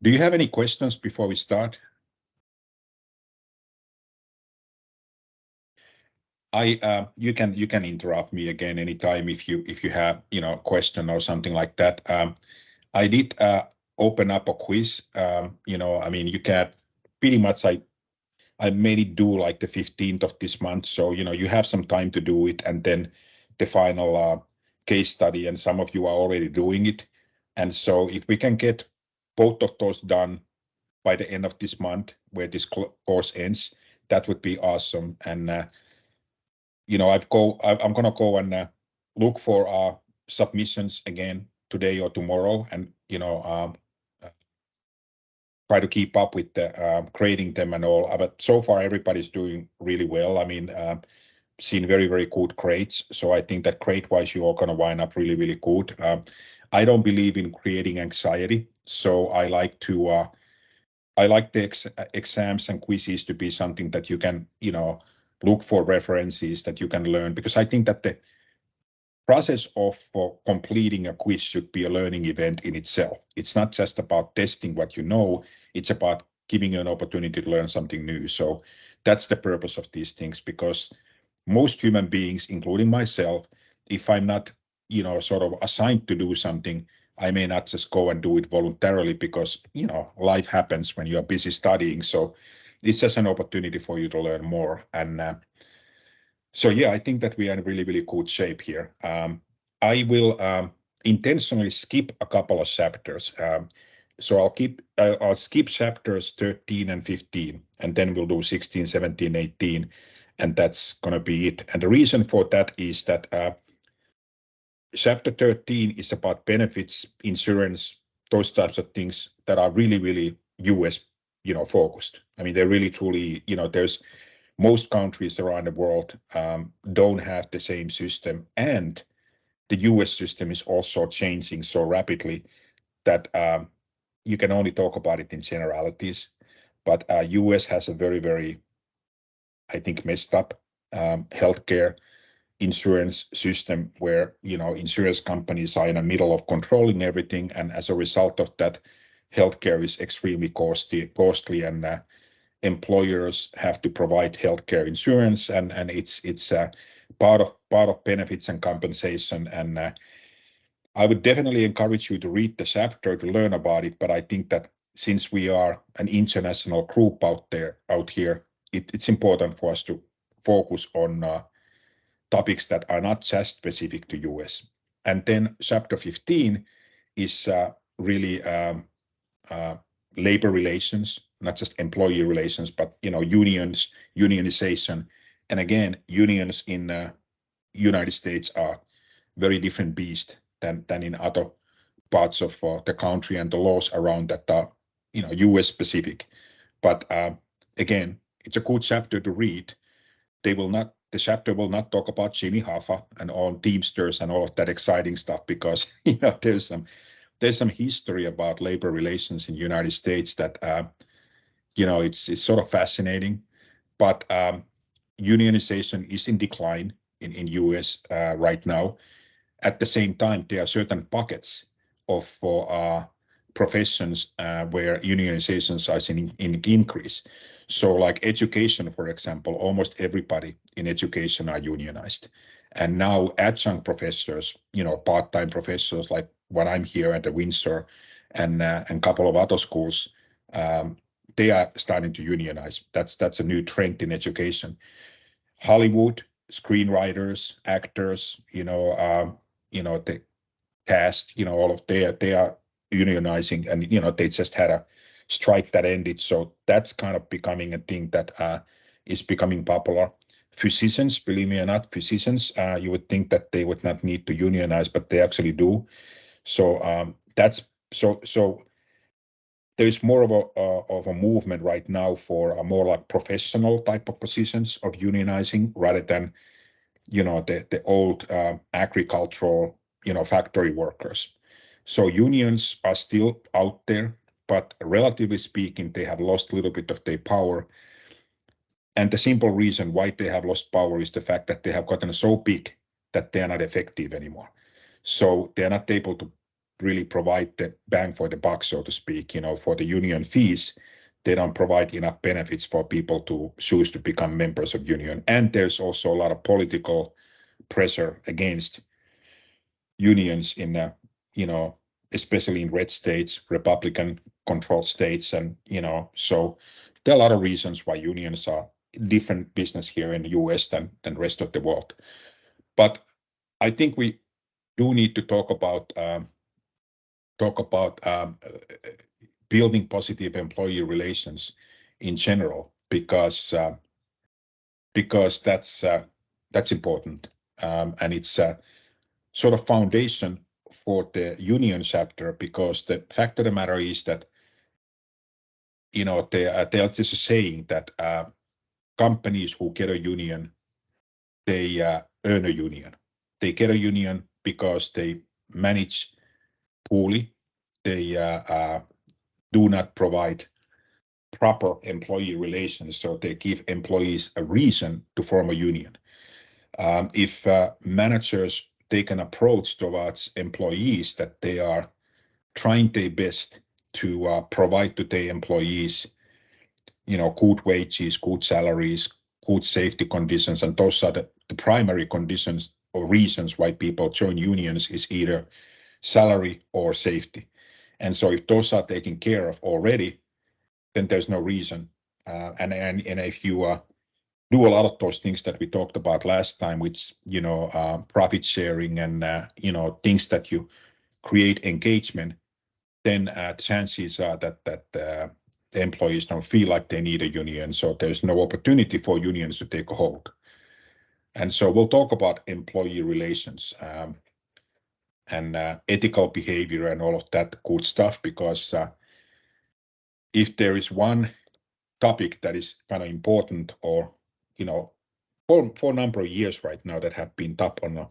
Do you have any questions before we start? You can interrupt me again anytime if you have a question or something like that. I did open up a quiz. I mean, you can pretty much I made it due like the 15th of this month, so you have some time to do it, and then the final case study, and some of you are already doing it. And so if we can get both of those done by the end of this month, where this course ends, that would be awesome. And I'm gonna go and look for submissions again today or tomorrow, and try to keep up with the grading them and all. But so far, everybody's doing really well. I mean, seen very, very good grades. So I think that grade-wise, you are going to wind up really, really good. I don't believe in creating anxiety, so I like the exams and quizzes to be something that you can, look for references that you can learn, because I think that the process of completing a quiz should be a learning event in itself. It's not just about testing what you know, it's about giving you an opportunity to learn something new. So that's the purpose of these things, because most human beings, including myself, if I'm not, sort of assigned to do something, I may not just go and do it voluntarily, because, life happens when you are busy studying. So it's just an opportunity for you to learn more. And so, yeah, I think that we are in really, really good shape here. I will intentionally skip a couple of chapters. So I'll skip chapters 13 and 15, and then we'll do 16, 17, 18, and that's going to be it. And the reason for that is that chapter 13 is about benefits, insurance, those types of things that are really, really US, focused. I mean, they're really, truly, there's most countries around the world don't have the same system, and the US system is also changing so rapidly that you can only talk about it in generalities. But US has a very, very, I think, messed up healthcare insurance system, where insurance companies are in the middle of controlling everything, and as a result of that, healthcare is extremely costly, and employers have to provide healthcare insurance, and it's part of benefits and compensation. And I would definitely encourage you to read the chapter to learn about it. But I think that since we are an international group out here, it's important for us to focus on topics that are not just specific to US. And then chapter 15 is really labor relations, not just employee relations, but unions, unionization. And again, unions in United States are very different beast than in other parts of the country, and the laws around that are US specific. But again, it's a good chapter to read. The chapter will not talk about Jimmy Hoffa and all Teamsters and all of that exciting stuff, because there's some history about labor relations in the United States that it's sort of fascinating. But unionization is in decline in US right now. At the same time, there are certain pockets of professions where unionizations are in increase. So like education, for example, almost everybody in education are unionized. And now adjunct professors, part-time professors, like when I'm here at the Windsor and a couple of other schools, they are starting to unionize. That's a new trend in education. Hollywood, screenwriters, actors, the cast, all of they are unionizing, and they just had a strike that ended. So that's kind of becoming a thing that is becoming popular. Physicians, believe me or not, physicians, you would think that they would not need to unionize, but they actually do. So that's so there's more of a movement right now for a more like professional type of positions of unionizing, rather than the old agricultural factory workers. So unions are still out there, but relatively speaking, they have lost a little bit of their power. And the simple reason why they have lost power is the fact that they have gotten so big that they are not effective anymore. So they are not able to really provide the bang for the buck, so to speak, for the union fees. They don't provide enough benefits for people to choose to become members of union. And there's also a lot of political pressure against unions in, especially in red states, Republican controlled states. And, so there are a lot of reasons why unions are different business here in the US than rest of the world. But I think we do need to talk about building positive employee relations in general, because that's important, and it's a sort of foundation for the union chapter. Because the fact of the matter is that there's this saying that companies who get a union, they earn a union. They get a union because they manage poorly. They do not provide proper employee relations, so they give employees a reason to form a union. If managers take an approach towards employees that they are trying their best to provide to their employees, good wages, good salaries, good safety conditions, and those are the primary conditions or reasons why people join unions, is either salary or safety. And so if those are taken care of already, then there's no reason. And if you do a lot of those things that we talked about last time, which profit sharing and things that you create engagement, then chances are that the employees don't feel like they need a union, so there's no opportunity for unions to take a hold. And so we'll talk about employee relations and ethical behavior and all of that good stuff, because if there is one topic that is kind of important, or for a number of years right now, that have been top on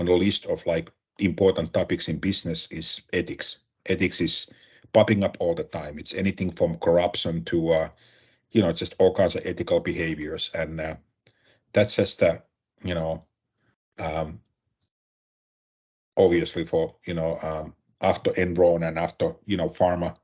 the list of like important topics in business, is ethics. Ethics is popping up all the time. It's anything from corruption to just all kinds of ethical behaviors, and that's just obviously for after Enron and after pharma,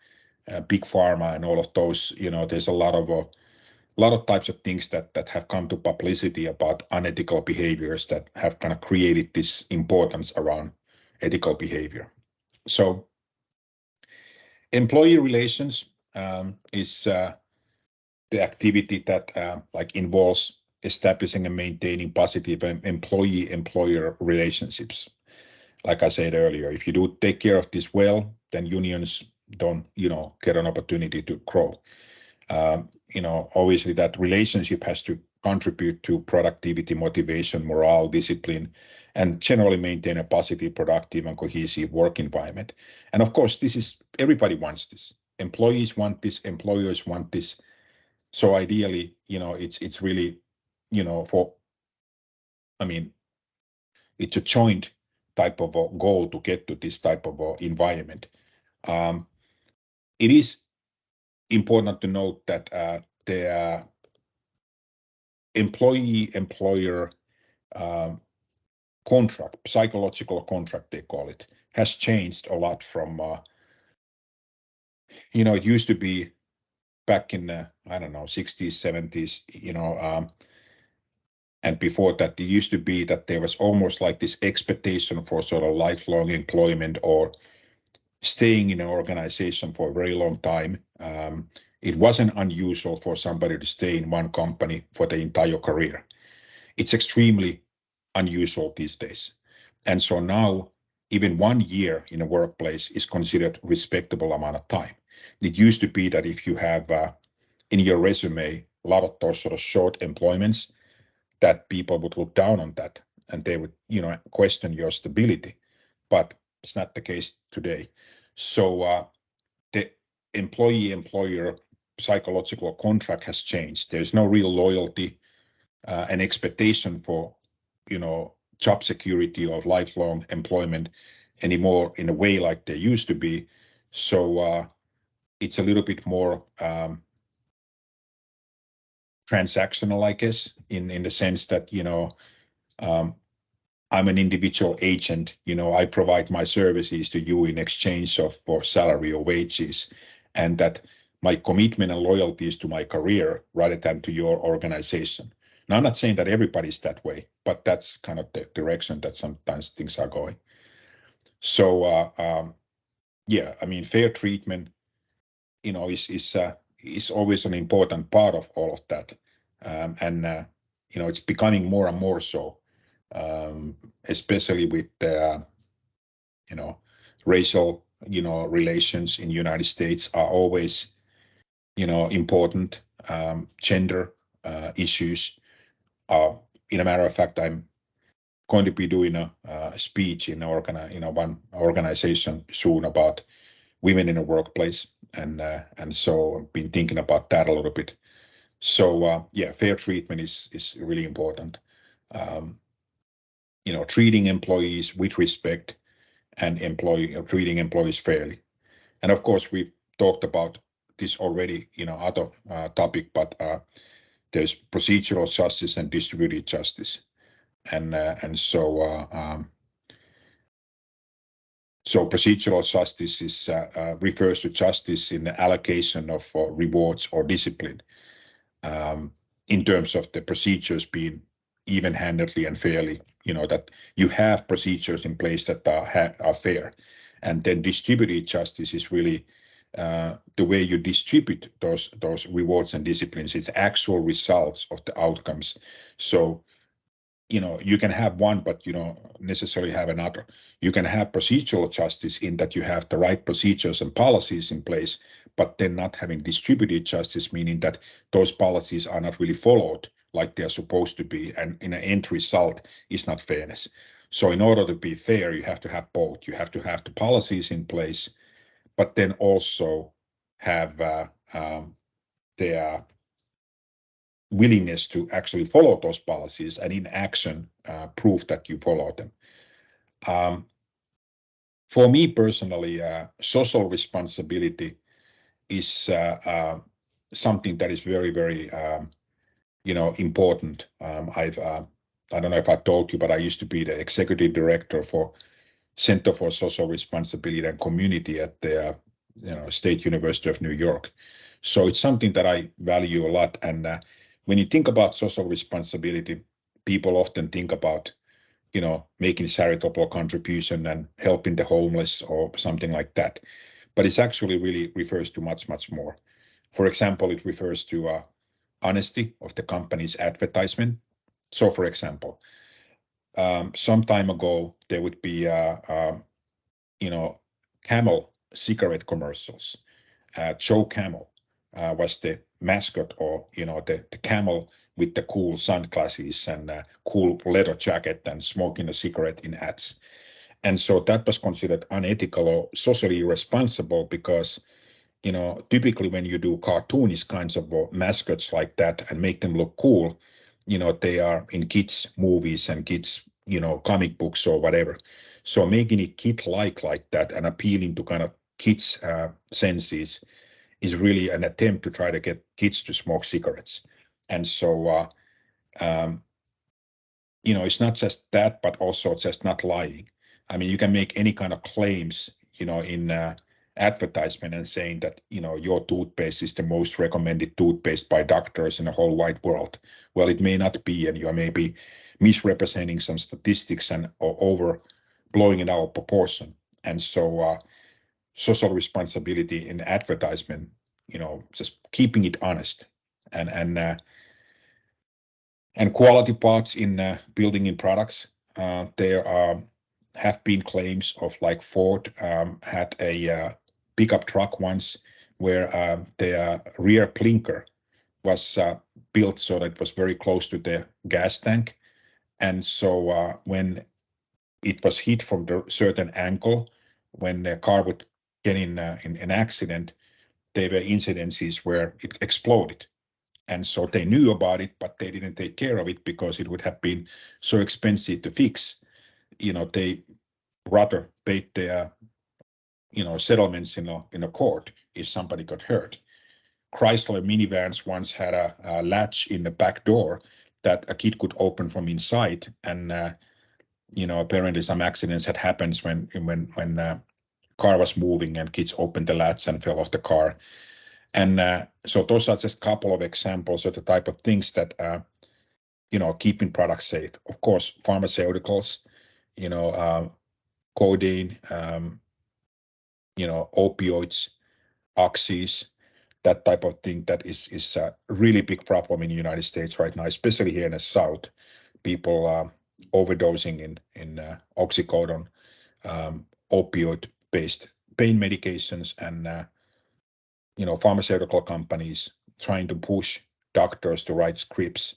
big pharma and all of those, there's a lot of types of things that have come to publicity about unethical behaviors that have kind of created this importance around ethical behavior. So employee relations is the activity that involves establishing and maintaining positive employee-employer relationships. Like I said earlier, if you do take care of this well, then unions don't get an opportunity to grow. Obviously that relationship has to contribute to productivity, motivation, morale, discipline, and generally maintain a positive, productive, and cohesive work environment. And of course, everybody wants this. Employees want this, employers want this. So ideally, it's really, it's a joint type of a goal to get to this type of environment. It is important to note that the employee-employer contract, psychological contract they call it, has changed a lot from, it used to be back in the, 60s, 70s, and before that, it used to be that there was almost like this expectation for sort of lifelong employment or staying in an organization for a very long time. It wasn't unusual for somebody to stay in one company for the entire career. It's extremely unusual these days. And so now, even 1 year in a workplace is considered a respectable amount of time. It used to be that if you have in your resume a lot of those sort of short employments, that people would look down on that and they would, question your stability. But it's not the case today. So the employee-employer psychological contract has changed. There's no real loyalty and expectation for, job security of lifelong employment anymore in a way like there used to be. So it's a little bit more transactional, I guess, in the sense that, I'm an individual agent, I provide my services to you in exchange for salary or wages, and that my commitment and loyalty is to my career rather than to your organization. Now, I'm not saying that everybody's that way, but that's kind of the direction that sometimes things are going. So, yeah, I mean, fair treatment, is always an important part of all of that, and it's becoming more and more so, especially with racial relations in the United States are always important. Gender issues are, in a matter of fact, I'm going to be doing a speech in one organization soon about women in the workplace, and so I've been thinking about that a little bit. So yeah, fair treatment is really important. Treating employees with respect and treating employees fairly. And of course, we've talked about this already in other topic, but there's procedural justice and distributed justice, and so procedural justice refers to justice in the allocation of rewards or discipline, in terms of the procedures being even-handedly and fairly, that you have procedures in place that are fair. And then distributed justice is really the way you distribute those rewards and disciplines. It's actual results of the outcomes. So you can have one, but you don't necessarily have another. You can have procedural justice in that you have the right procedures and policies in place, but then not having distributed justice, meaning that those policies are not really followed like they're supposed to be, and in an end result is not fairness. So in order to be fair, you have to have both. You have to have the policies in place, but then also have the willingness to actually follow those policies and in action prove that you follow them. For me personally, social responsibility is something that is very, very, important. I don't know if I told you, but I used to be the executive director for Center for Social Responsibility and Community at the State University of New York. So it's something that I value a lot. And when you think about social responsibility, people often think about, making charitable contribution and helping the homeless or something like that. But it actually really refers to much, much more. For example, it refers to honesty of the company's advertisement. So, for example, some time ago, there would be, Camel cigarette commercials. Joe Camel was the mascot, or the camel with the cool sunglasses and cool leather jacket and smoking a cigarette in ads. And so that was considered unethical or socially irresponsible because, typically when you do cartoonish kinds of mascots like that and make them look cool, they are in kids' movies and kids, comic books or whatever. So making it kid-like that and appealing to kind of kids' senses is really an attempt to try to get kids to smoke cigarettes. And so, it's not just that, but also just not lying. I mean, you can make any kind of claims, in advertisement and saying that, your toothpaste is the most recommended toothpaste by doctors in the whole wide world. Well, it may not be, and you may be misrepresenting some statistics or over blowing it out of proportion. And so, social responsibility in advertisement, just keeping it honest, and quality parts in building in products. There have been claims of, like, Ford had a pickup truck once where the rear blinker was built so that it was very close to the gas tank, and so when it was hit from the certain angle, when the car would get in an accident, there were incidences where it exploded. And so they knew about it, but they didn't take care of it because it would have been so expensive to fix. They rather paid their, settlements in a court if somebody got hurt. Chrysler minivans once had a latch in the back door that a kid could open from inside, and apparently some accidents had happened when car was moving and kids opened the latch and fell off the car. And so those are just a couple of examples of the type of things that, keeping products safe. Of course, pharmaceuticals, codeine, opioids, oxys, that type of thing that is a really big problem in the United States right now, especially here in the South. People overdosing in oxycodone, opioid-based pain medications, and pharmaceutical companies trying to push doctors to write scripts,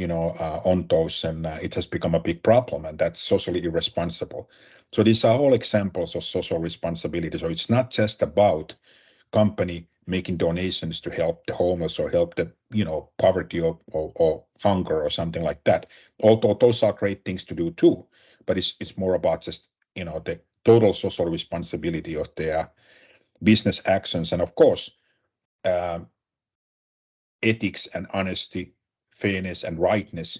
on those, and it has become a big problem, and that's socially irresponsible. So these are all examples of social responsibility. So it's not just about company making donations to help the homeless or help the poverty or hunger or something like that. Although those are great things to do too, but it's more about just the total social responsibility of their business actions, and of course ethics and honesty, fairness and rightness,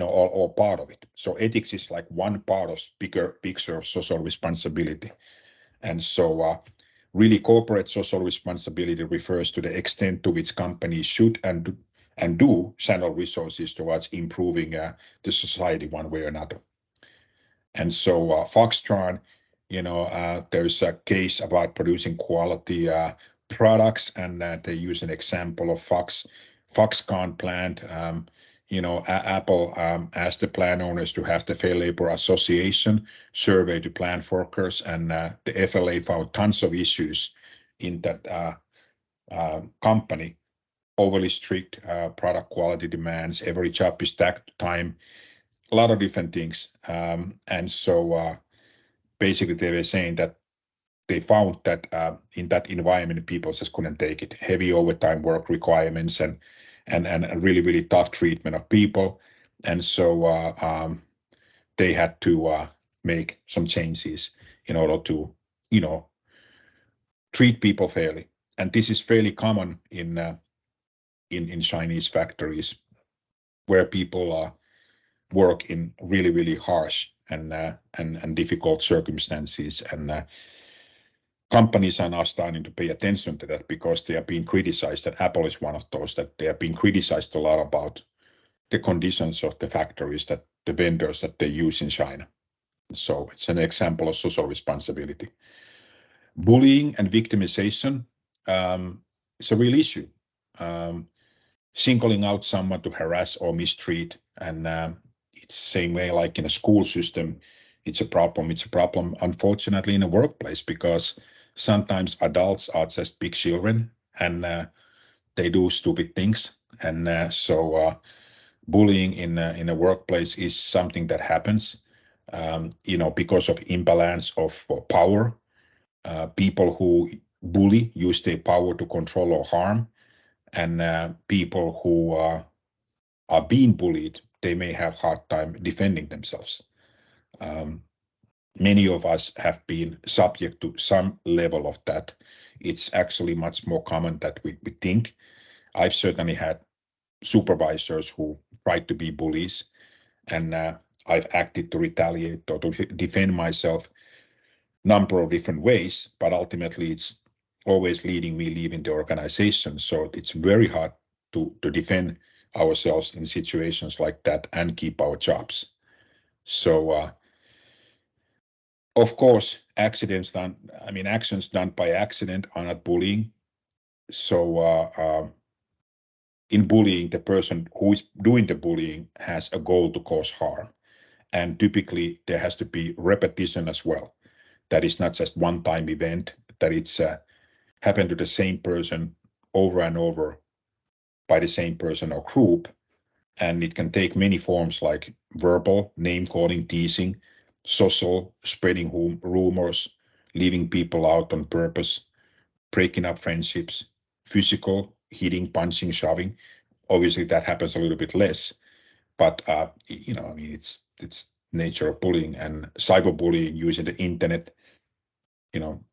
all part of it. So ethics is like one part of bigger picture of social responsibility. And so really corporate social responsibility refers to the extent to which companies should and do channel resources towards improving the society one way or another. And so Foxtron, there's a case about producing quality products, and they use an example of Foxconn plant. Apple asked the plant owners to have the Fair Labor Association survey to plant workers, and the FLA found tons of issues in that company. Overly strict product quality demands, every job is tagged time, a lot of different things. And so basically they were saying that they found that in that environment, people just couldn't take it. Heavy overtime work requirements and really, really tough treatment of people. And so they had to make some changes in order to, treat people fairly. And this is fairly common in Chinese factories, where people work in really, really harsh and difficult circumstances. And companies are now starting to pay attention to that, because they are being criticized. And Apple is one of those, that they are being criticized a lot about the conditions of the factories, that the vendors that they use in China. So it's an example of social responsibility. Bullying and victimization is a real issue. Singling out someone to harass or mistreat, and it's the same way like in a school system. It's a problem. It's a problem, unfortunately, in a workplace, because sometimes adults are just big children, and they do stupid things. And so bullying in a workplace is something that happens, because of imbalance of power. People who bully use their power to control or harm, and people who are being bullied, they may have hard time defending themselves. Many of us have been subject to some level of that. It's actually much more common than we think. I've certainly had supervisors who tried to be bullies, and I've acted to retaliate or to defend myself number of different ways, but ultimately it's always leading me leaving the organization. So it's very hard to defend ourselves in situations like that and keep our jobs. So of course, actions done by accident are not bullying. So in bullying, the person who is doing the bullying has a goal to cause harm. And typically there has to be repetition as well. That is not just one-time event, that it's happened to the same person over and over by the same person or group. And it can take many forms, like verbal, name-calling, teasing, social, spreading rumors, leaving people out on purpose, breaking up friendships, physical, hitting, punching, shoving. Obviously, that happens a little bit less, but it's nature of bullying. And cyberbullying, using the internet,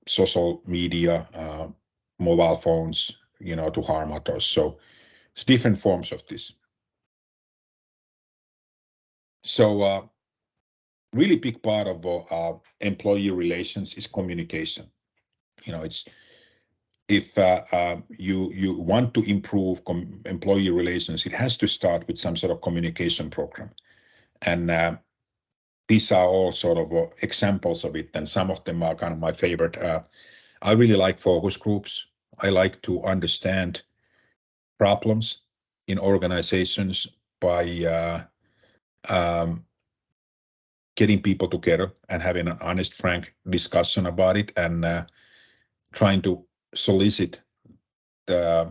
social media, mobile phones, to harm others. So it's different forms of this. So really big part of employee relations is communication. It's if you want to improve employee relations, it has to start with some sort of communication program. And these are all sort of examples of it, and some of them are kind of my favorite. I really like focus groups. I like to understand problems in organizations by getting people together and having an honest, frank discussion about it, and trying to solicit the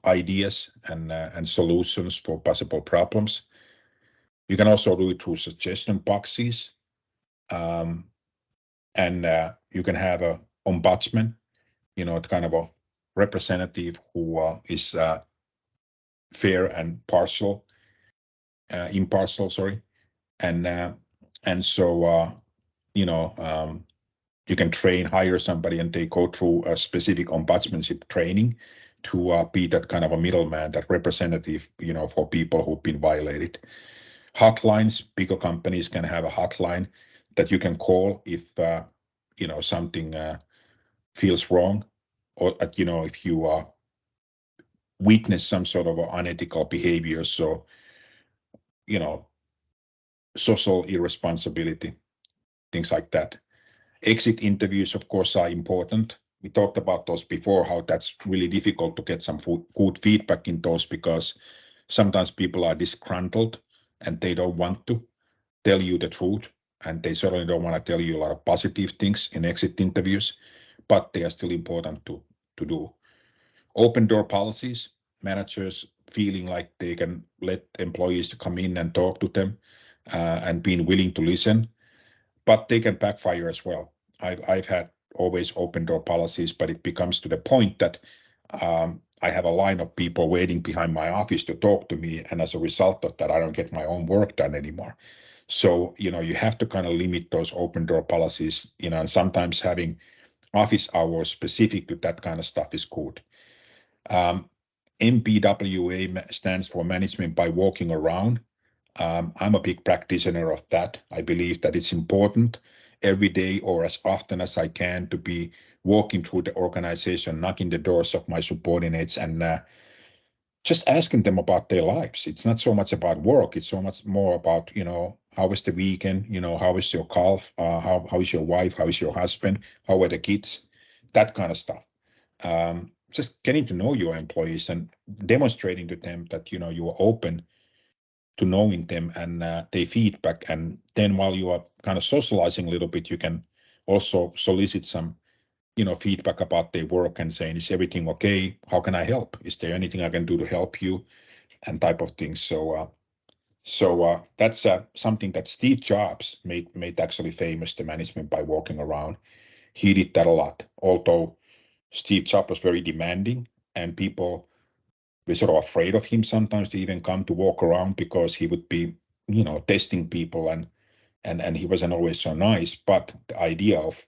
ideas and solutions for possible problems. You can also do it through suggestion boxes, and you can have a ombudsman, kind of a representative who is fair and impartial, sorry, and so you can hire somebody, and they go through a specific ombudsmanship training to be that kind of a middleman, that representative, for people who've been violated. Hotlines, bigger companies can have a hotline that you can call if something feels wrong, or if you witness some sort of unethical behavior, so social irresponsibility, things like that. Exit interviews, of course, are important. We talked about those before, how that's really difficult to get some good feedback in those, because sometimes people are disgruntled and they don't want to tell you the truth, and they certainly don't want to tell you a lot of positive things in exit interviews, but they are still important to do. Open door policies, managers feeling like they can let employees to come in and talk to them, and being willing to listen, but they can backfire as well. I've had always open door policies, but it becomes to the point that I have a line of people waiting behind my office to talk to me, and as a result of that, I don't get my own work done anymore. So you have to kind of limit those open door policies, and sometimes having office hours specific to that kind of stuff is good. MBWA stands for management by walking around. I'm a big practitioner of that. I believe that it's important every day, or as often as I can, to be walking through the organization, knocking the doors of my subordinates, and just asking them about their lives. It's not so much about work. It's so much more about, how was the weekend? How is your golf? How is your wife? How is your husband? How are the kids? That kind of stuff. Just getting to know your employees and demonstrating to them that, you are open to knowing them and their feedback. And then while you are kind of socializing a little bit, you can also solicit some, feedback about their work and saying, is everything okay? How can I help? Is there anything I can do to help you? And type of things. So that's something that Steve Jobs made actually famous, the management by walking around. He did that a lot, although Steve Jobs was very demanding, and people were sort of afraid of him sometimes to even come to walk around, because he would be, testing people, and he wasn't always so nice. But the idea of,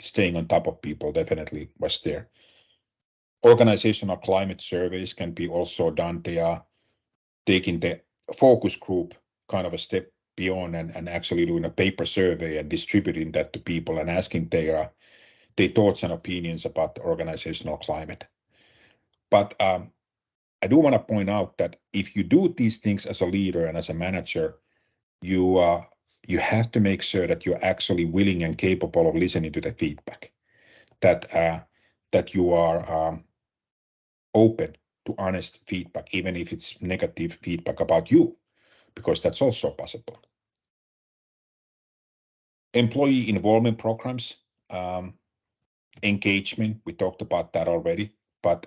staying on top of people definitely was there. Organizational climate surveys can be also done. They are taking the focus group kind of a step beyond, and actually doing a paper survey and distributing that to people and asking their thoughts and opinions about the organizational climate. But I do want to point out that if you do these things as a leader and as a manager, you have to make sure that you're actually willing and capable of listening to the feedback, that you are open to honest feedback, even if it's negative feedback about you, because that's also possible. Employee involvement programs, engagement, we talked about that already, but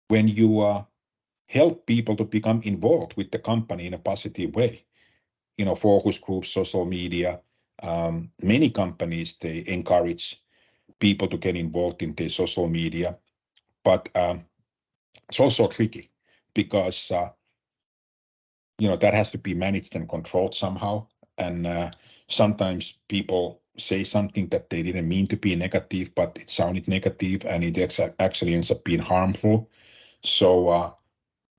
when you help people to become involved with the company in a positive way, focus groups, social media, many companies, they encourage people to get involved in their social media, but it's also tricky, because that has to be managed and controlled somehow, and sometimes people say something that they didn't mean to be negative, but it sounded negative, and it actually ends up being harmful. So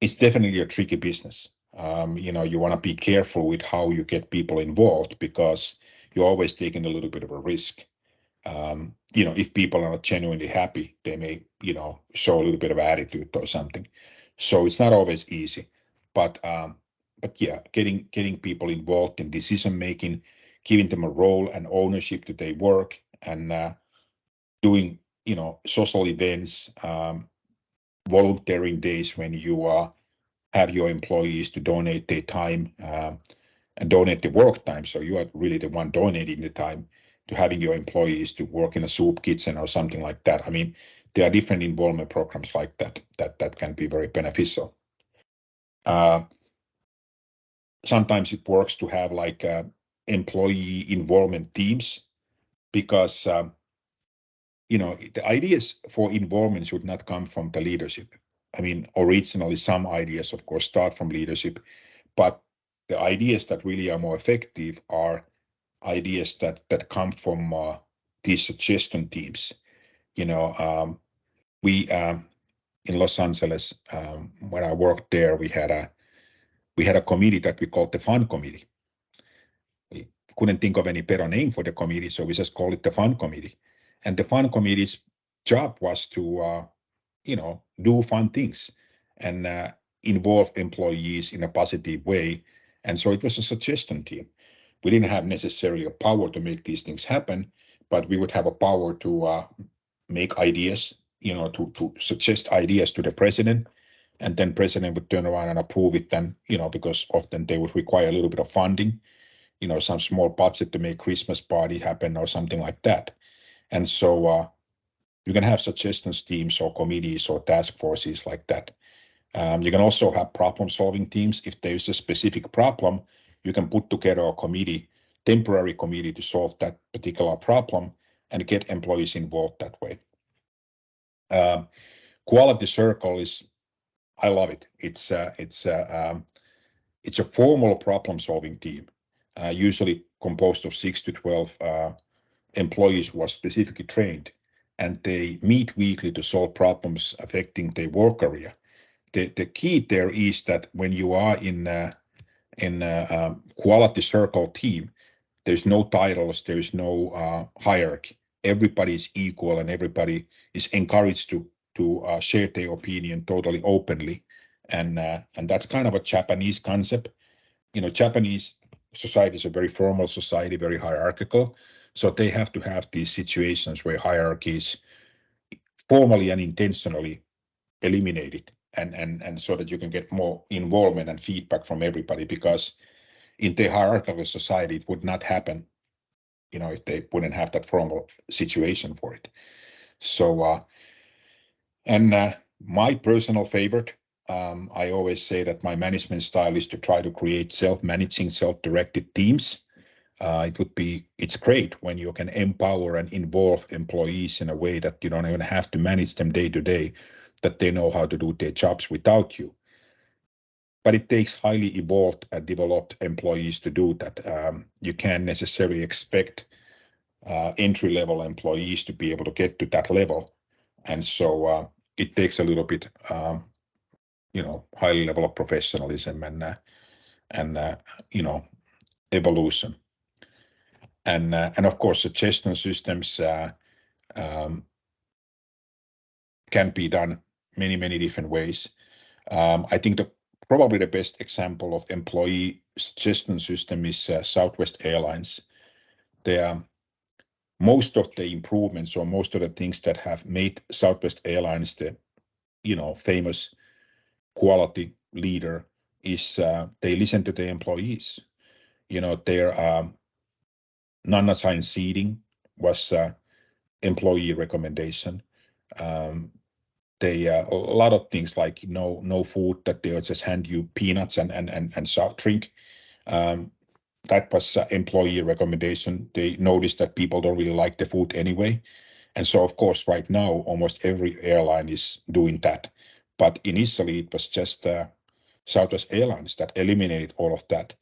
it's definitely a tricky business. You want to be careful with how you get people involved because you're always taking a little bit of a risk. If people are not genuinely happy, they may, show a little bit of attitude or something. So it's not always easy, but yeah, getting people involved in decision making, giving them a role and ownership to their work, and doing, social events, volunteering days when you have your employees to donate their time and donate the work time. So you are really the one donating the time to having your employees to work in a soup kitchen or something like that. I mean, there are different involvement programs like that can be very beneficial. Sometimes it works to have like employee involvement teams because the ideas for involvement should not come from the leadership. I mean, originally some ideas, of course, start from leadership, but the ideas that really are more effective are ideas that come from these suggestion teams. We in Los Angeles, when I worked there, we had a committee that we called the Fun Committee. We couldn't think of any better name for the committee, so we just called it the Fun Committee. And the Fun Committee's job was to do fun things and involve employees in a positive way. And so it was a suggestion team. We didn't have necessarily a power to make these things happen, but we would have a power to make ideas, to suggest ideas to the president, and then president would turn around and approve it then, because often they would require a little bit of funding, some small budget to make Christmas party happen or something like that. And so you can have suggestions teams or committees or task forces like that. You can also have problem-solving teams. If there's a specific problem, you can put together a committee, temporary committee to solve that particular problem and get employees involved that way. Quality circle I love it. It's a formal problem-solving team, usually composed of 6 to 12 employees who are specifically trained, and they meet weekly to solve problems affecting their work area. The key there is that when you are in a quality circle team, there's no titles, there's no hierarchy. Everybody is equal, and everybody is encouraged to share their opinion totally openly, and that's kind of a Japanese concept. Japanese society is a very formal society, very hierarchical, so they have to have these situations where hierarchies formally and intentionally eliminated, and so that you can get more involvement and feedback from everybody, because in the hierarchical society it would not happen, if they wouldn't have that formal situation for it. So my personal favorite, I always say that my management style is to try to create self-managing, self-directed teams. It's great when you can empower and involve employees in a way that you don't even have to manage them day to day, that they know how to do their jobs without you. But it takes highly evolved and developed employees to do that. You can't necessarily expect entry-level employees to be able to get to that level. And so it takes a little bit, high level of professionalism and evolution. And of course, suggestion systems can be done many, many different ways. I think probably the best example of employee suggestion system is Southwest Airlines. Most of the improvements or most of the things that have made Southwest Airlines the famous quality leader is they listen to the employees. Their non-assigned seating was employee recommendation. A lot of things like no food, that they'll just hand you peanuts and soft drink. That was employee recommendation. They noticed that people don't really like the food anyway. And so, of course, right now, almost every airline is doing that. But initially, it was just Southwest Airlines that eliminated all of that.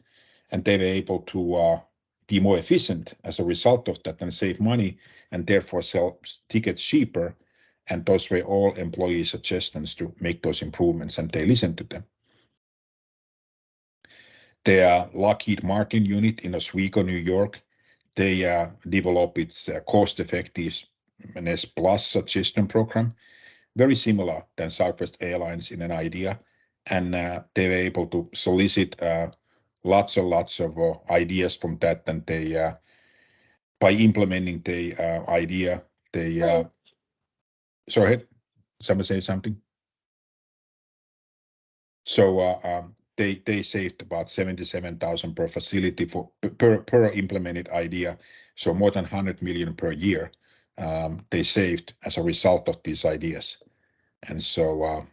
And they were able to be more efficient as a result of that and save money, and therefore sell tickets cheaper. And those were all employee suggestions to make those improvements, and they listened to them. Their Lockheed Martin unit in Oswego, New York, they develop its cost-effectiveness plus suggestion program, very similar than Southwest Airlines in an idea. And they were able to solicit lots and lots of ideas from that, and they by implementing the idea, they so ahead. Someone say something. So they saved about 77,000 per facility for per implemented idea, so more than 100 million per year. They saved as a result of these ideas, and so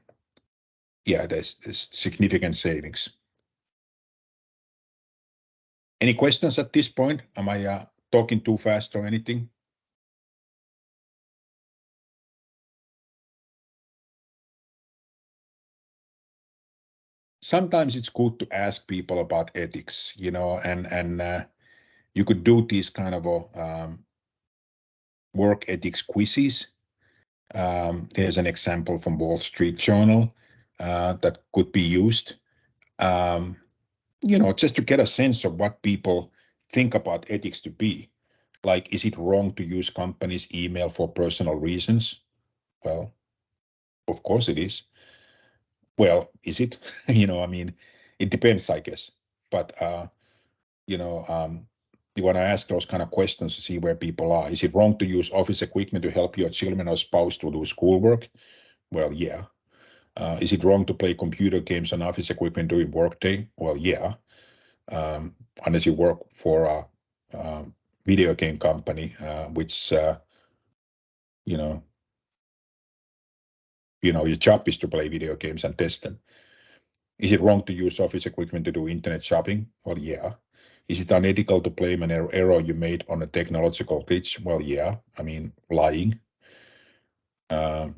yeah, there's significant savings. Any questions at this point? Am I talking too fast or anything? Sometimes it's good to ask people about ethics, you know, and you could do these kind of work ethics quizzes. There's an example from Wall Street Journal that could be used, you know, just to get a sense of what people think about ethics to be. Like, is it wrong to use companies' email for personal reasons? Well, of course it is. Well, is it? You know, I mean, it depends, I guess. But you know, you want to ask those kind of questions to see where people are. Is it wrong to use office equipment to help your children or spouse to do schoolwork? Well, yeah. Is it wrong to play computer games on office equipment during workday? Well, yeah. Unless you work for a video game company, which you know, your job is to play video games and test them. Is it wrong to use office equipment to do internet shopping? Well, yeah. Is it unethical to blame an error you made on a technological glitch? Well, yeah. I mean, lying, et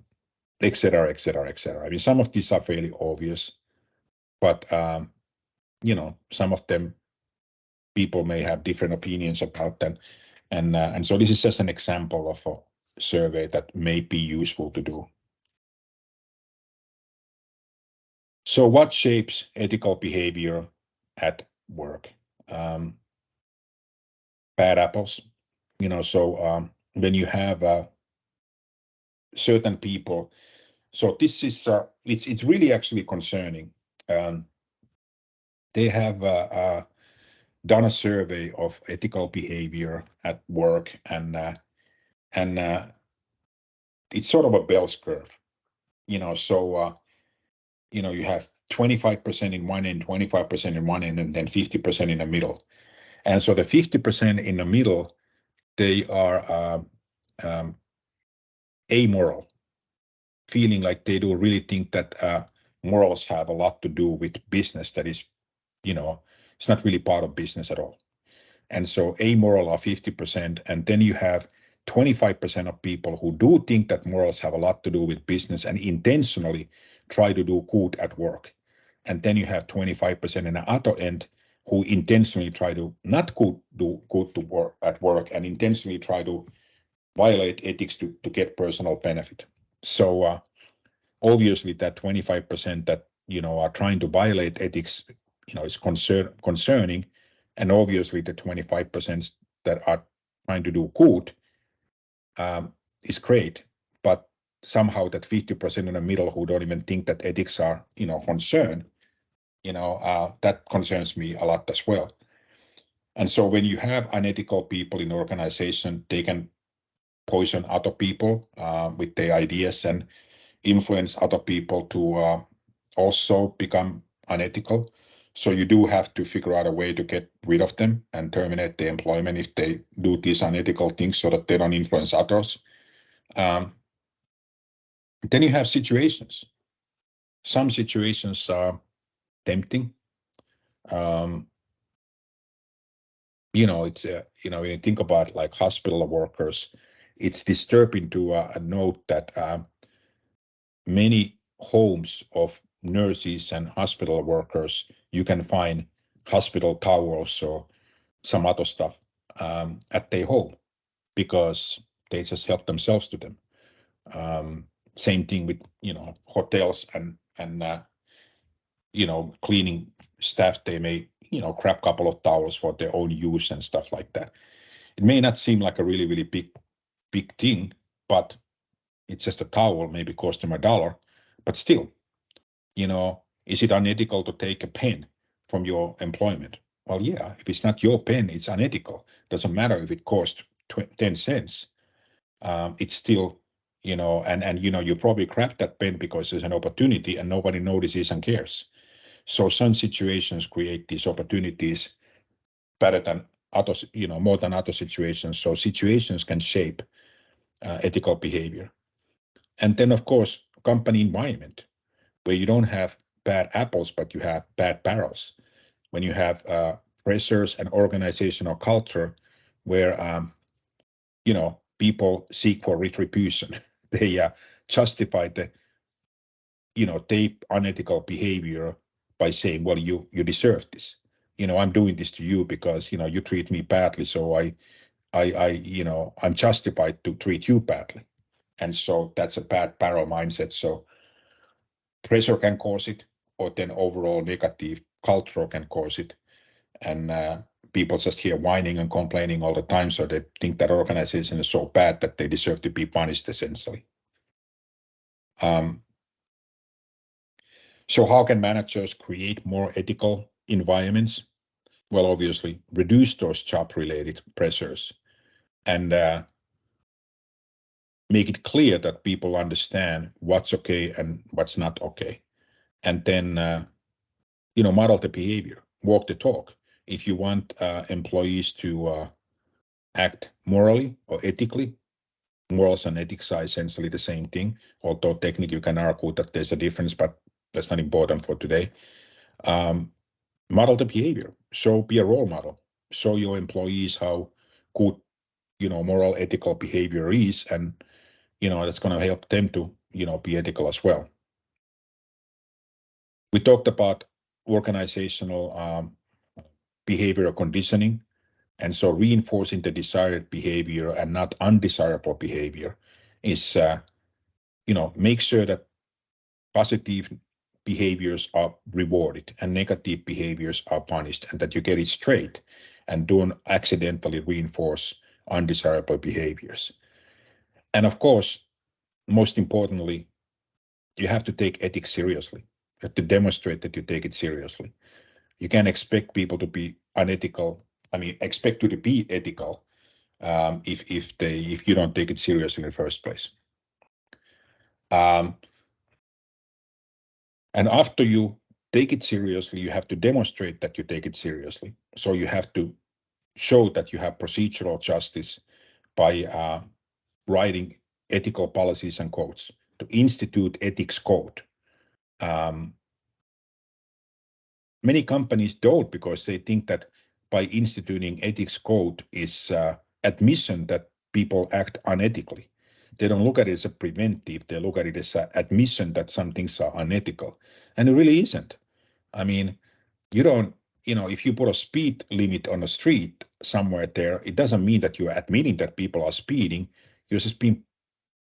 cetera, et cetera, et cetera. I mean, some of these are fairly obvious, but you know, some of them people may have different opinions about them, and so this is just an example of a survey that may be useful to do. So, what shapes ethical behavior at work? Bad apples, you know. So when you have certain people, so this is it's really actually concerning. They have done a survey of ethical behavior at work, and it's sort of a bell curve, you know. So you know, you have 25% in one end, 25% in one end, and then 50% in the middle. And so the 50% in the middle, they are amoral, feeling like they don't really think that morals have a lot to do with business. That is, you know, it's not really part of business at all. And so amoral are 50%, and then you have 25% of people who do think that morals have a lot to do with business and intentionally try to do good at work. And then you have 25% in the other end who intentionally try to not do good to work at work and intentionally try to violate ethics to get personal benefit. So obviously that 25% that, you know, are trying to violate ethics, you know, is concerning, and obviously the 25% that are trying to do good is great, but somehow that 50% in the middle who don't even think that ethics are, you know, concern, you know, that concerns me a lot as well. And so when you have unethical people in organization, they can poison other people with their ideas and influence other people to also become unethical. So you do have to figure out a way to get rid of them and terminate the employment if they do these unethical things so that they don't influence others. Then you have situations. Some situations are tempting. You know, it's you know, when you think about like hospital workers, it's disturbing to note that many homes of nurses and hospital workers, you can find hospital towels or some other stuff at their home because they just help themselves to them. Same thing with, you know, hotels and you know, cleaning staff, they may, grab a couple of towels for their own use and stuff like that. It may not seem like a really, really big thing, but it's just a towel, maybe cost them $1, but still, is it unethical to take a pen from your employment? Well, yeah, if it's not your pen, it's unethical. Doesn't matter if it costs 10 cents. It's still, and you probably grab that pen because there's an opportunity and nobody notices and cares. So some situations create these opportunities better than others, more than other situations. So situations can shape ethical behavior. And then, of course, company environment, where you don't have bad apples, but you have bad barrels. When you have pressures and organizational culture where, people seek for retribution, they justify the, they unethical behavior by saying, well, you deserve this. I'm doing this to you because, you treat me badly. So I'm justified to treat you badly. And so that's a bad barrel mindset. So pressure can cause it, or then overall negative culture can cause it. And people just hear whining and complaining all the time. So they think that organization is so bad that they deserve to be punished, essentially. So how can managers create more ethical environments? Well, obviously, reduce those job-related pressures and make it clear that people understand what's okay and what's not okay. And then, model the behavior, walk the talk. If you want employees to act morally or ethically, morals and ethics are essentially the same thing, although technically you can argue that there's a difference, but that's not important for today. Model the behavior. So be a role model. Show your employees how good, moral, ethical behavior is, and, that's going to help them to, be ethical as well. We talked about organizational behavioral conditioning. And so reinforcing the desired behavior and not undesirable behavior is, make sure that positive behaviors are rewarded and negative behaviors are punished, and that you get it straight and don't accidentally reinforce undesirable behaviors. And of course, most importantly, you have to take ethics seriously. You have to demonstrate that you take it seriously. You can't expect people to be unethical. Expect you to be ethical if you don't take it seriously in the first place. And after you take it seriously, you have to demonstrate that you take it seriously. So you have to show that you have procedural justice by writing ethical policies and codes, to institute ethics code. Many companies don't, because they think that by instituting ethics code is admission that people act unethically. They don't look at it as a preventive. They look at it as an admission that some things are unethical. And it really isn't. You don't, if you put a speed limit on a street somewhere there, it doesn't mean that you're admitting that people are speeding. You're just being,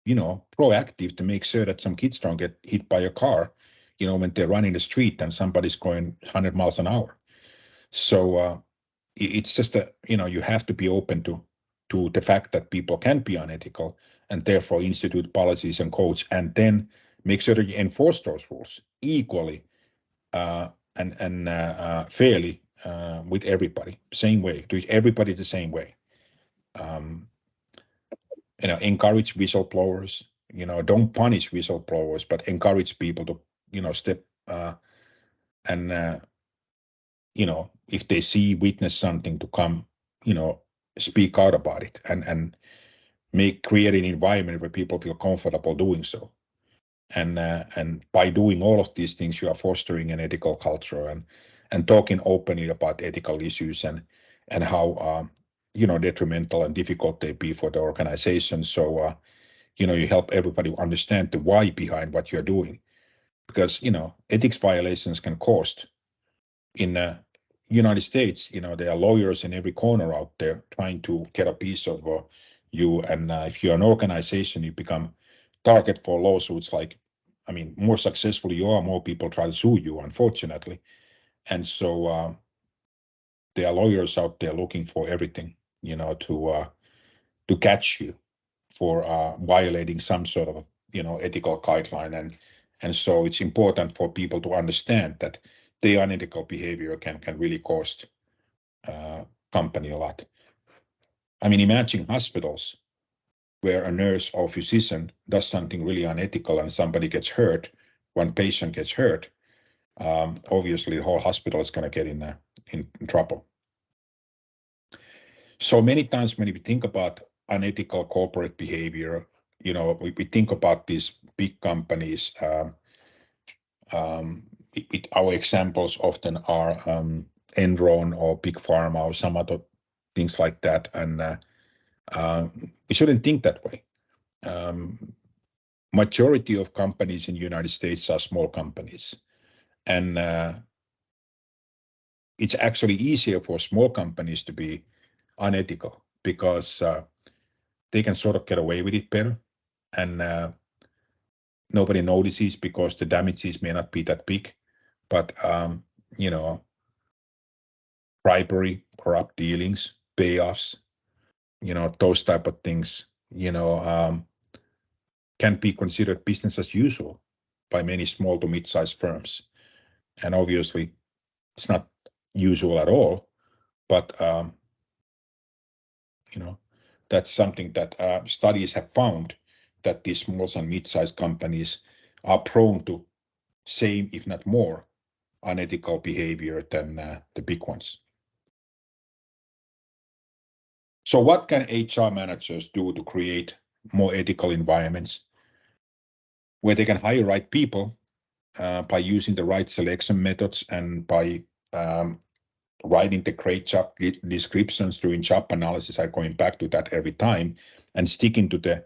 proactive to make sure that some kids don't get hit by a car, when they're running the street and somebody's going 100 miles an hour. So it's just that, you have to be open to the fact that people can be unethical, and therefore institute policies and codes, and then make sure that you enforce those rules equally and fairly with everybody, same way, do everybody the same way. Encourage whistleblowers. Don't punish whistleblowers, but encourage people to, step and if they see, witness something, to come, speak out about it, and create an environment where people feel comfortable doing so. And by doing all of these things, you are fostering an ethical culture and talking openly about ethical issues and how detrimental and difficult they be for the organization. So you help everybody understand the why behind what you're doing, because ethics violations can cost. In United States, there are lawyers in every corner out there trying to get a piece of you, and if you're an organization, you become target for lawsuits. More successful you are, more people try to sue you, unfortunately. And so there are lawyers out there looking for everything, to catch you for violating some sort of, ethical guideline. And so it's important for people to understand that their unethical behavior can really cost company a lot. I mean, imagine hospitals where a nurse or physician does something really unethical and somebody gets hurt, one patient gets hurt. Obviously, the whole hospital is going to get in trouble. So many times when we think about unethical corporate behavior, we think about these big companies. Our examples often are Enron or Big Pharma or some other things like that. And we shouldn't think that way. Majority of companies in the United States are small companies. And it's actually easier for small companies to be unethical because they can sort of get away with it better. And nobody notices because the damages may not be that big. But, bribery, corrupt dealings, payoffs, those type of things, can be considered business as usual by many small to mid-sized firms. And obviously, it's not usual at all, but, that's something that studies have found, that these small and mid-sized companies are prone to same, if not more, unethical behavior than the big ones. So what can HR managers do to create more ethical environments where they can hire right people by using the right selection methods and by writing the great job descriptions, doing job analysis, I'm going back to that every time, and sticking to the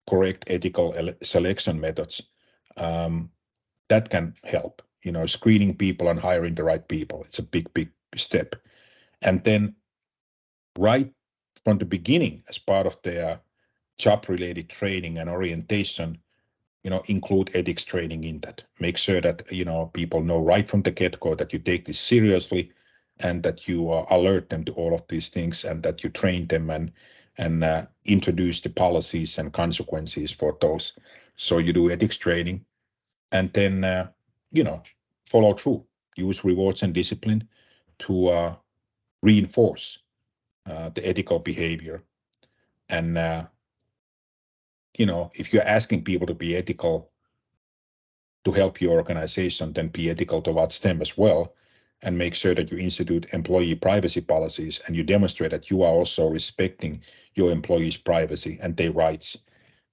correct ethical selection methods. That can help, screening people and hiring the right people. It's a big step. And then right from the beginning, as part of their job-related training and orientation, include ethics training in that. Make sure that, people know right from the get-go that you take this seriously and that you alert them to all of these things and that you train them and introduce the policies and consequences for those. So you do ethics training and then, follow through. Use rewards and discipline to reinforce the ethical behavior. And, if you're asking people to be ethical to help your organization, then be ethical towards them as well, and make sure that you institute employee privacy policies and you demonstrate that you are also respecting your employees' privacy and their rights,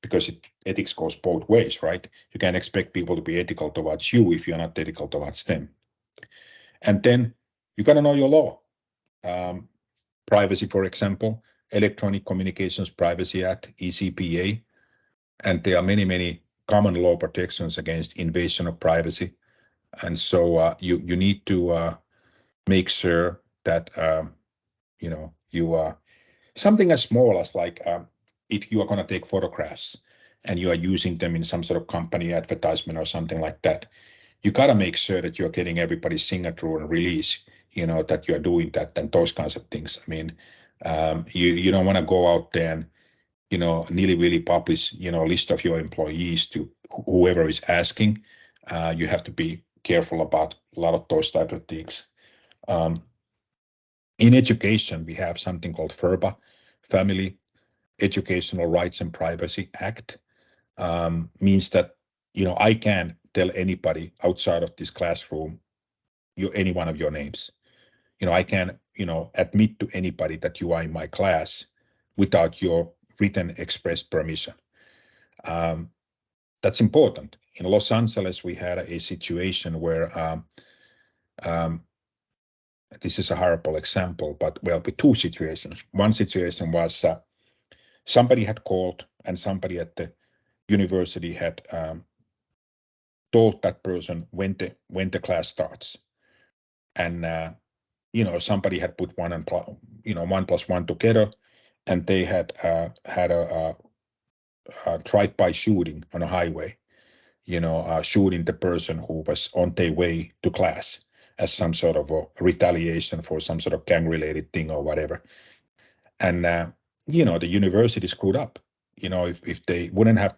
because ethics goes both ways, right? You can't expect people to be ethical towards you if you're not ethical towards them. And then you got to know your law. Privacy, for example, Electronic Communications Privacy Act, ECPA, and there are many common law protections against invasion of privacy. And so you need to make sure that, you something as small as like if you are going to take photographs and you are using them in some sort of company advertisement or something like that, you got to make sure that you're getting everybody's signature and release, that you're doing that and those kinds of things. I mean, you don't want to go out there and, nilly-willy publish, list of your employees to whoever is asking. You have to be careful about a lot of those type of things. In education, we have something called FERPA, Family Educational Rights and Privacy Act. Means that, I can tell anybody outside of this classroom any one of your names. I can, admit to anybody that you are in my class without your written express permission. That's important. In Los Angeles, we had a situation where this is a horrible example, but with two situations. One situation was somebody had called and somebody at the university had told that person when the class starts, and somebody had put 1 + 1 together, and they had had a drive-by shooting on a highway, shooting the person who was on their way to class as some sort of a retaliation for some sort of gang-related thing or whatever. And, the university screwed up. If they wouldn't have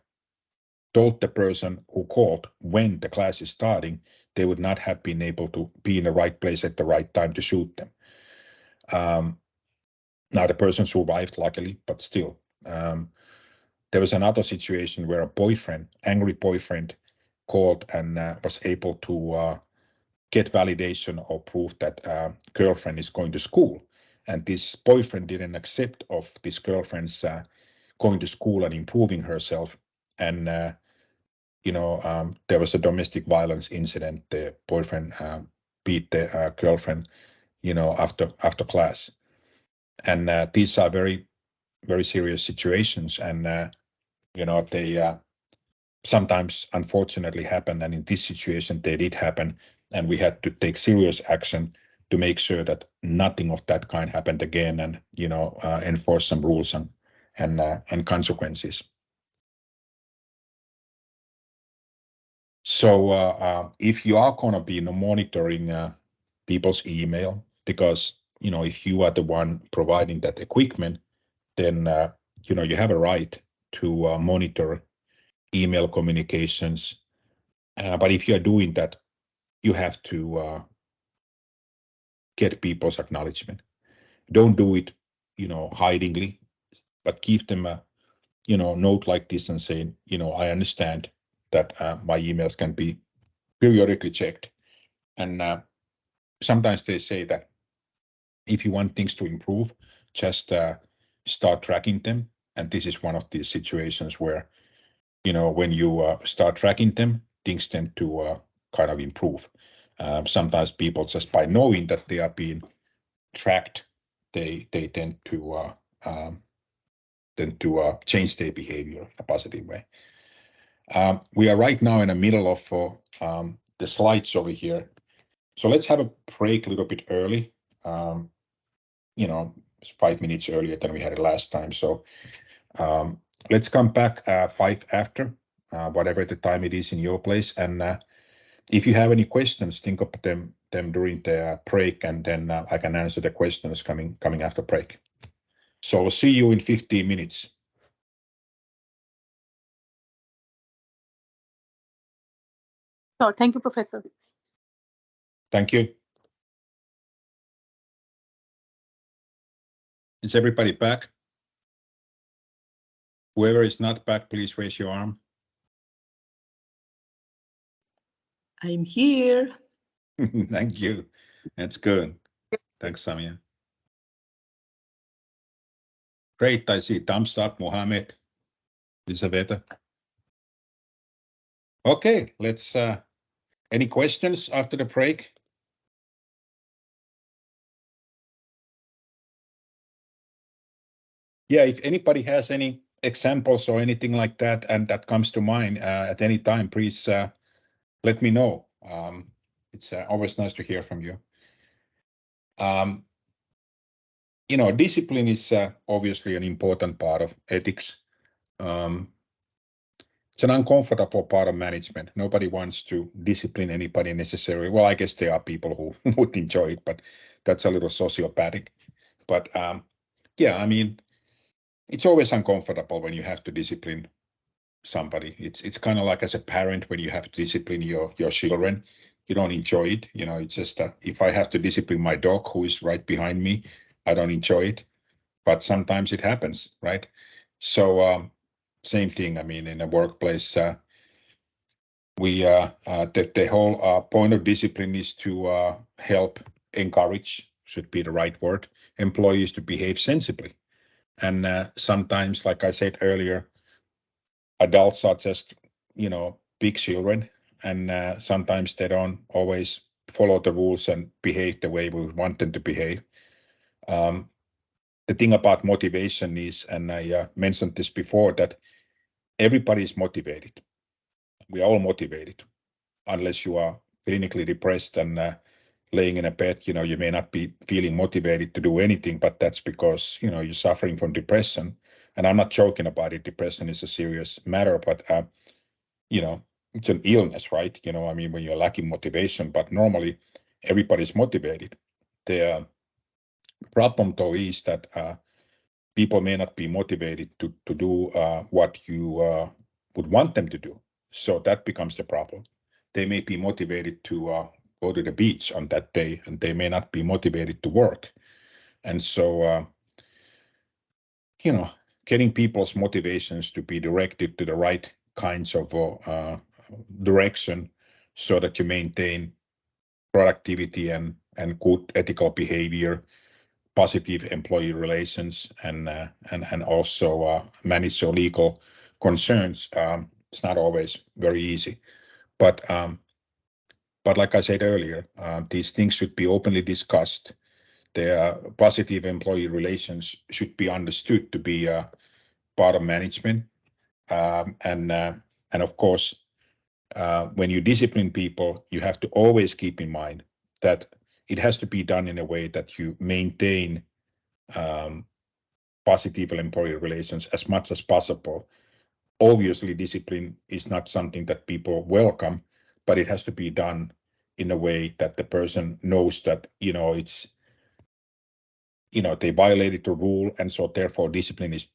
told the person who called when the class is starting, they would not have been able to be in the right place at the right time to shoot them. Now, the person survived, luckily, but still. There was another situation where a angry boyfriend, called and was able to get validation or proof that girlfriend is going to school. And this boyfriend didn't accept of this girlfriend's going to school and improving herself. And, there was a domestic violence incident. The boyfriend beat the girlfriend, after class. And these are very, very serious situations. And, they sometimes unfortunately happen. And in this situation, they did happen. And we had to take serious action to make sure that nothing of that kind happened again, and enforce some rules and consequences. So if you are going to be monitoring people's email, because if you are the one providing that equipment, then you have a right to monitor email communications. But if you are doing that, you have to get people's acknowledgement. Don't do it, hidingly, but give them a, note like this and saying, I understand that my emails can be periodically checked. And sometimes they say that if you want things to improve, just start tracking them. And this is one of these situations where, when you start tracking them, things tend to kind of improve. Sometimes people, just by knowing that they are being tracked, they tend to change their behavior in a positive way. We are right now in the middle of the slides over here. So let's have a break a little bit early. 5 minutes earlier than we had it last time. So let's come back 5 after, whatever the time it is in your place. And if you have any questions, think of them during the break, and then I can answer the questions coming after break. So I'll see you in 15 minutes. Sure. Thank you, Professor. Thank you. Is everybody back? Whoever is not back, please raise your arm. I'm here. Thank you. That's good. Thanks, Samia. Great. I see thumbs up, Mohammed, Elisabetta. Okay, let's. Any questions after the break? Yeah, if anybody has any examples or anything like that, and that comes to mind at any time, please let me know. It's always nice to hear from you. Discipline is obviously an important part of ethics. It's an uncomfortable part of management. Nobody wants to discipline anybody necessarily. Well, I guess there are people who would enjoy it, but that's a little sociopathic. But yeah, I mean, it's always uncomfortable when you have to discipline somebody. It's kind of like as a parent when you have to discipline your children. You don't enjoy it. It's just if I have to discipline my dog who is right behind me, I don't enjoy it. But sometimes it happens, right? So same thing. I mean, in a workplace, the whole point of discipline is to help, encourage, should be the right word, employees to behave sensibly. And sometimes, like I said earlier, adults are just, big children, and sometimes they don't always follow the rules and behave the way we want them to behave. The thing about motivation is, and I mentioned this before, that everybody is motivated. We are all motivated, unless you are clinically depressed and laying in a bed, you may not be feeling motivated to do anything, but that's because, you're suffering from depression. And I'm not joking about it. Depression is a serious matter, but, it's an illness, right? You know, I mean, when you're lacking motivation, but normally everybody's motivated. The problem though is that people may not be motivated to do what you would want them to do. So that becomes the problem. They may be motivated to go to the beach on that day, and they may not be motivated to work. And so, getting people's motivations to be directed to the right kinds of direction so that you maintain productivity and good ethical behavior, positive employee relations, and also manage your legal concerns. It's not always very easy, but like I said earlier, these things should be openly discussed. The positive employee relations should be understood to be part of management, and of course, when you discipline people, you have to always keep in mind that it has to be done in a way that you maintain positive employee relations as much as possible. Obviously, discipline is not something that people welcome, but it has to be done in a way that the person knows that, it's, they violated the rule, and so therefore discipline is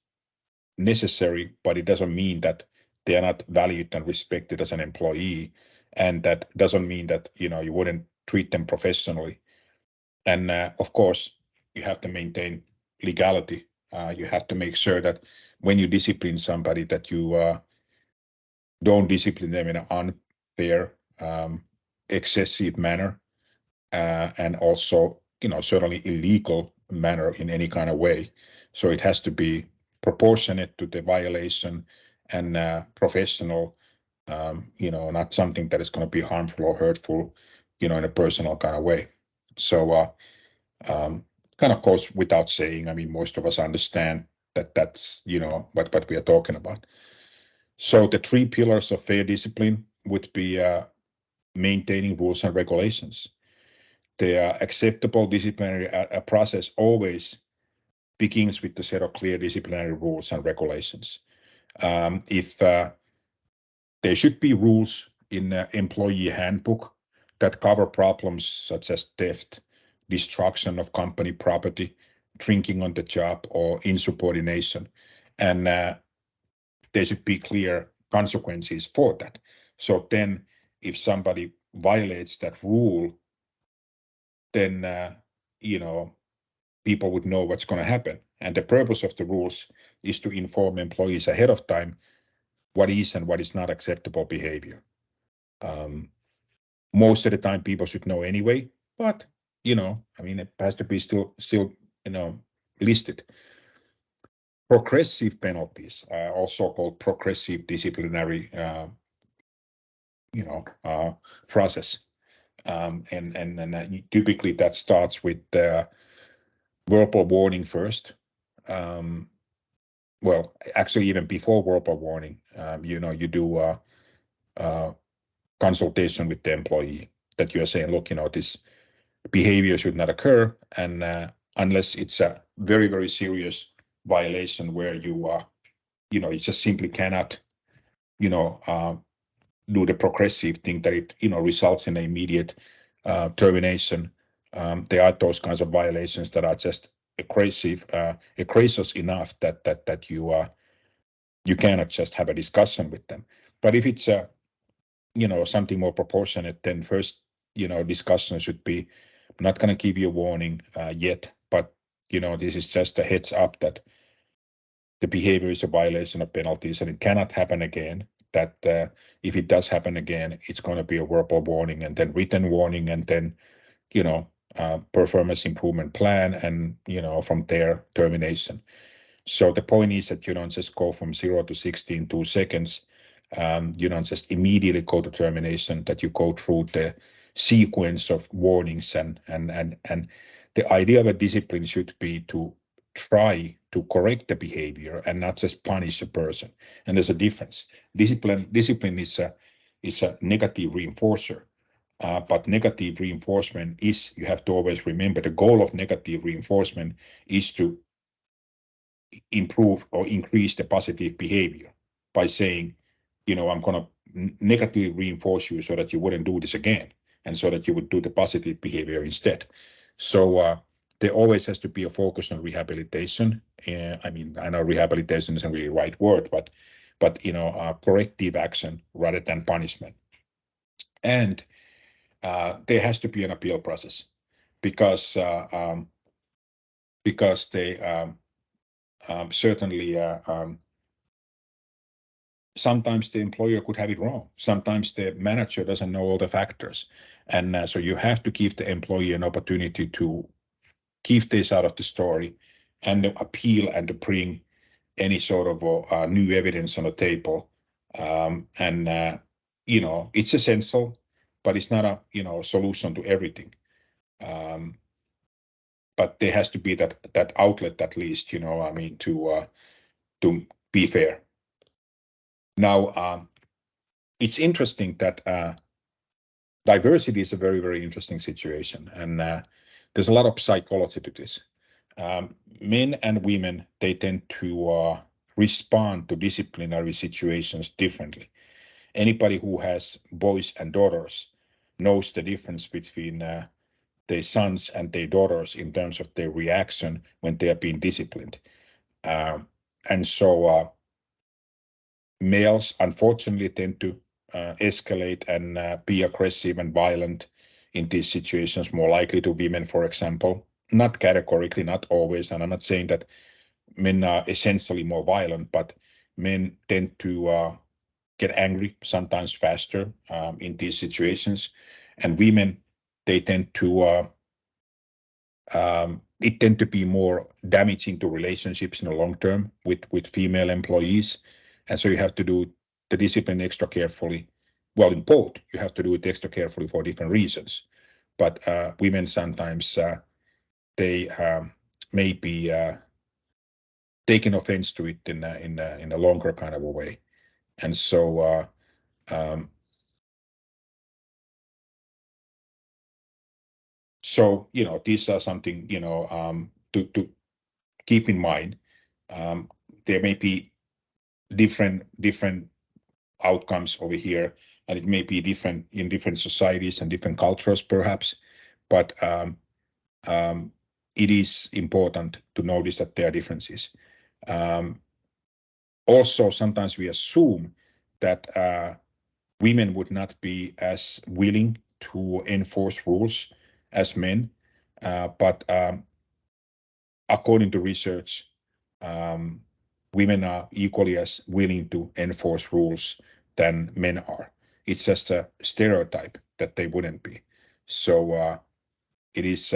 necessary, but it doesn't mean that they are not valued and respected as an employee, and that doesn't mean that, you wouldn't treat them professionally. And of course, you have to maintain legality. You have to make sure that when you discipline somebody, that you don't discipline them in an unfair, excessive manner, and also, certainly illegal manner in any kind of way. So it has to be proportionate to the violation and professional, not something that is going to be harmful or hurtful, in a personal kind of way. So kind of goes without saying. I mean, most of us understand that that's, what we are talking about. So the three pillars of fair discipline would be maintaining rules and regulations. The acceptable disciplinary process always begins with the set of clear disciplinary rules and regulations. If there should be rules in employee handbook that cover problems such as theft, destruction of company property, drinking on the job, or insubordination, and there should be clear consequences for that. So then, if somebody violates that rule, then people would know what's going to happen. And the purpose of the rules is to inform employees ahead of time what is and what is not acceptable behavior. Most of the time, people should know anyway, but it has to be still listed. Progressive penalties, also called progressive disciplinary, process, and typically that starts with verbal warning first. Well, actually, even before verbal warning, you do consultation with the employee that you are saying, look, this behavior should not occur, and unless it's a very, very serious violation where you just simply cannot, do the progressive thing that it, results in an immediate termination. There are those kinds of violations that are just egregious enough that you cannot just have a discussion with them. But if it's something more proportionate, then first, discussion should be, I'm not going to give you a warning yet, but this is just a heads up that the behavior is a violation of penalties and it cannot happen again. That if it does happen again, it's going to be a verbal warning and then written warning and then, performance improvement plan and, from there, termination. So the point is that you don't just go from 0 to 60 in 2 seconds. You don't just immediately go to termination, that you go through the sequence of warnings and the idea of a discipline should be to try to correct the behavior and not just punish a person. And there's a difference. Discipline is a negative reinforcer. But negative reinforcement is, you have to always remember, the goal of negative reinforcement is to improve or increase the positive behavior by saying, I'm going to negatively reinforce you so that you wouldn't do this again, and so that you would do the positive behavior instead. So there always has to be a focus on rehabilitation. I mean, I know rehabilitation isn't really the right word, but corrective action rather than punishment. And there has to be an appeal process, because they certainly sometimes the employer could have it wrong. Sometimes the manager doesn't know all the factors, and so you have to give the employee an opportunity to keep this out of the story and appeal and to bring any sort of new evidence on the table. It's essential, but it's not a solution to everything. But there has to be that outlet at least, to be fair. Now, it's interesting that diversity is a very, very interesting situation, and there's a lot of psychology to this. Men and women, they tend to respond to disciplinary situations differently. Anybody who has boys and daughters knows the difference between their sons and their daughters in terms of their reaction when they are being disciplined. And so males, unfortunately, tend to escalate and be aggressive and violent in these situations, more likely to women, for example. Not categorically, not always, and I'm not saying that men are essentially more violent, but men tend to get angry sometimes faster in these situations, and women, they tend to it tend to be more damaging to relationships in the long term with female employees, and so you have to do the discipline extra carefully. Well, in both, you have to do it extra carefully for different reasons, but women sometimes they may be taking offense to it in a longer kind of a way, and so these are something to keep in mind. There may be different outcomes over here, and it may be different in different societies and different cultures, perhaps, but it is important to notice that there are differences. Also, sometimes we assume that women would not be as willing to enforce rules as men, but according to research, women are equally as willing to enforce rules than men are. It's just a stereotype that they wouldn't be. So it is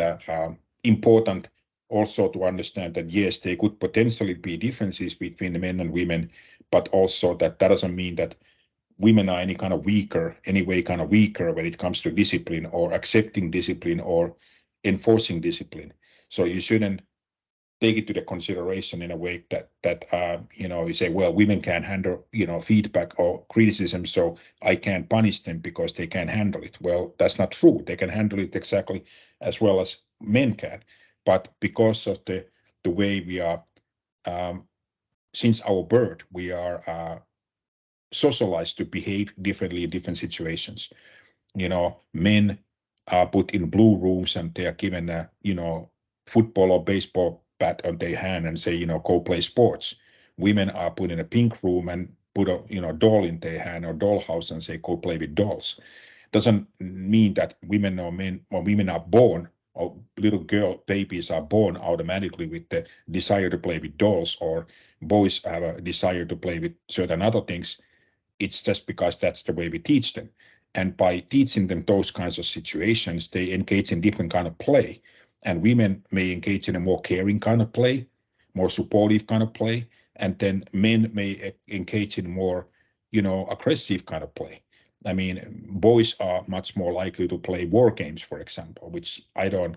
important also to understand that, yes, there could potentially be differences between the men and women, but also that doesn't mean that women are any way kind of weaker when it comes to discipline or accepting discipline or enforcing discipline. So you shouldn't take it to the consideration in a way that you say, well, women can't handle feedback or criticism, so I can't punish them because they can't handle it. Well, that's not true. They can handle it exactly as well as men can, but because of the way we are, since our birth, we are socialized to behave differently in different situations. Men are put in blue rooms and they are given a football or baseball bat on their hand and say, go play sports. Women are put in a pink room and put a doll in their hand or dollhouse and say, go play with dolls. Doesn't mean that women or men, or women are born, or little babies are born automatically with the desire to play with dolls, or boys have a desire to play with certain other things. It's just because that's the way we teach them. And by teaching them those kinds of situations, they engage in different kind of play. And women may engage in a more caring kind of play, more supportive kind of play. And then men may engage in more, aggressive kind of play. I mean, boys are much more likely to play war games, for example, which I don't,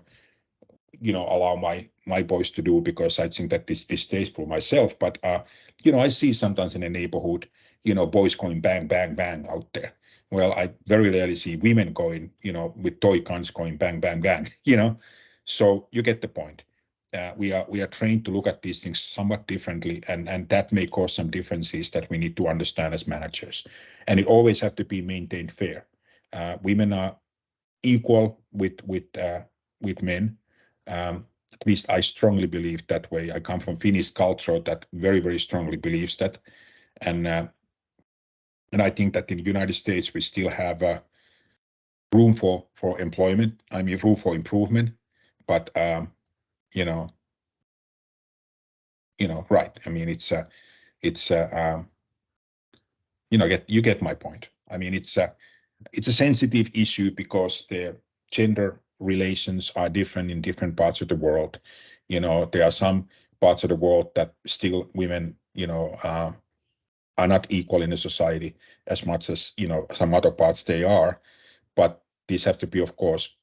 allow my boys to do because I think that this is distasteful myself. But I see sometimes in the neighborhood, boys going bang, bang, bang out there. Well, I very rarely see women going, with toy guns going bang, bang, bang, So you get the point. we are trained to look at these things somewhat differently, and that may cause some differences that we need to understand as managers. And it always have to be maintained fair. Women are equal with men. At least I strongly believe that way. I come from Finnish culture that very, very strongly believes that, and I think that in the United States we still have room for employment. I mean, room for improvement, but right. I mean, you get my point. I mean, it's a sensitive issue because the gender relations are different in different parts of the world. There are some parts of the world that still women, are not equal in the society as much as, some other parts they are. But these have to be, of course,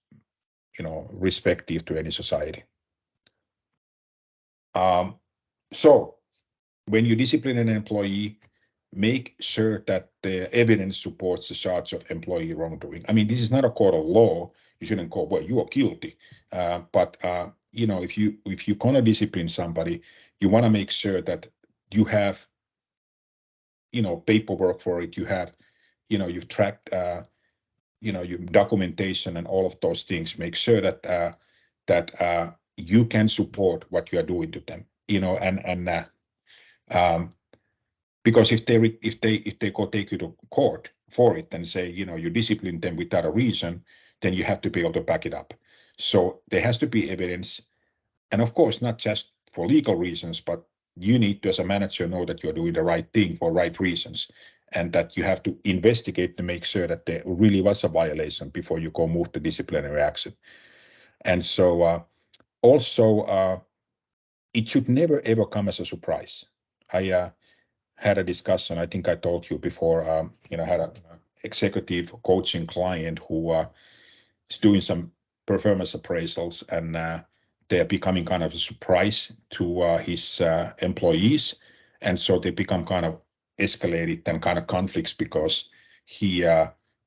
respective to any society. So when you discipline an employee, make sure that the evidence supports the charge of employee wrongdoing. I mean, this is not a court of law. You shouldn't call, well, you are guilty. But if you're gonna discipline somebody, you want to make sure that you have, paperwork for it. You have, you've tracked, your documentation and all of those things. Make sure that you can support what you are doing to them. Because if they go take you to court for it and say, you discipline them without a reason, then you have to be able to back it up. So there has to be evidence, and of course, not just for legal reasons, but you need to, as a manager, know that you're doing the right thing for right reasons, and that you have to investigate to make sure that there really was a violation before you go move to disciplinary action. And so also, it should never ever come as a surprise. I had a discussion, I think I told you before, had an executive coaching client who is doing some performance appraisals, and they're becoming kind of a surprise to his employees. And so they become kind of escalated and kind of conflicts because he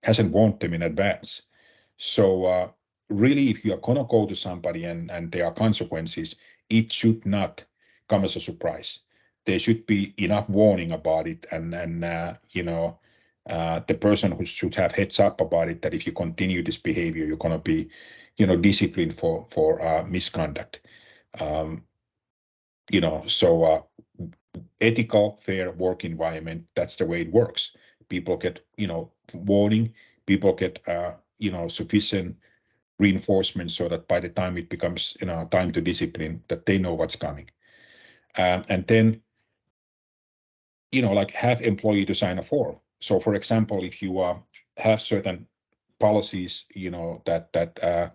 hasn't warned them in advance. So really, if you are going to go to somebody and there are consequences, it should not come as a surprise. There should be enough warning about it, and the person who should have heads up about it, that if you continue this behavior, you're going to be, disciplined for misconduct. So ethical, fair work environment, that's the way it works. People get, warning, people get, sufficient reinforcement so that by the time it becomes, time to discipline, that they know what's coming. And then, like have employee to sign a form. So for example, if you have certain policies, that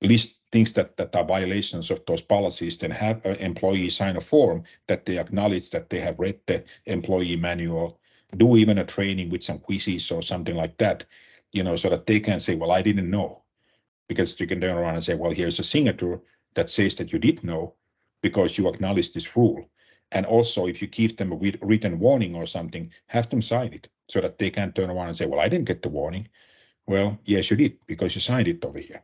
list things that are violations of those policies, then have an employee sign a form that they acknowledge that they have read the employee manual, do even a training with some quizzes or something like that, so that they can say, well, I didn't know. Because you can turn around and say, well, here's a signature that says that you did know because you acknowledge this rule. And also, if you give them a written warning or something, have them sign it so that they can turn around and say, well, I didn't get the warning. Well, yes, you did, because you signed it over here.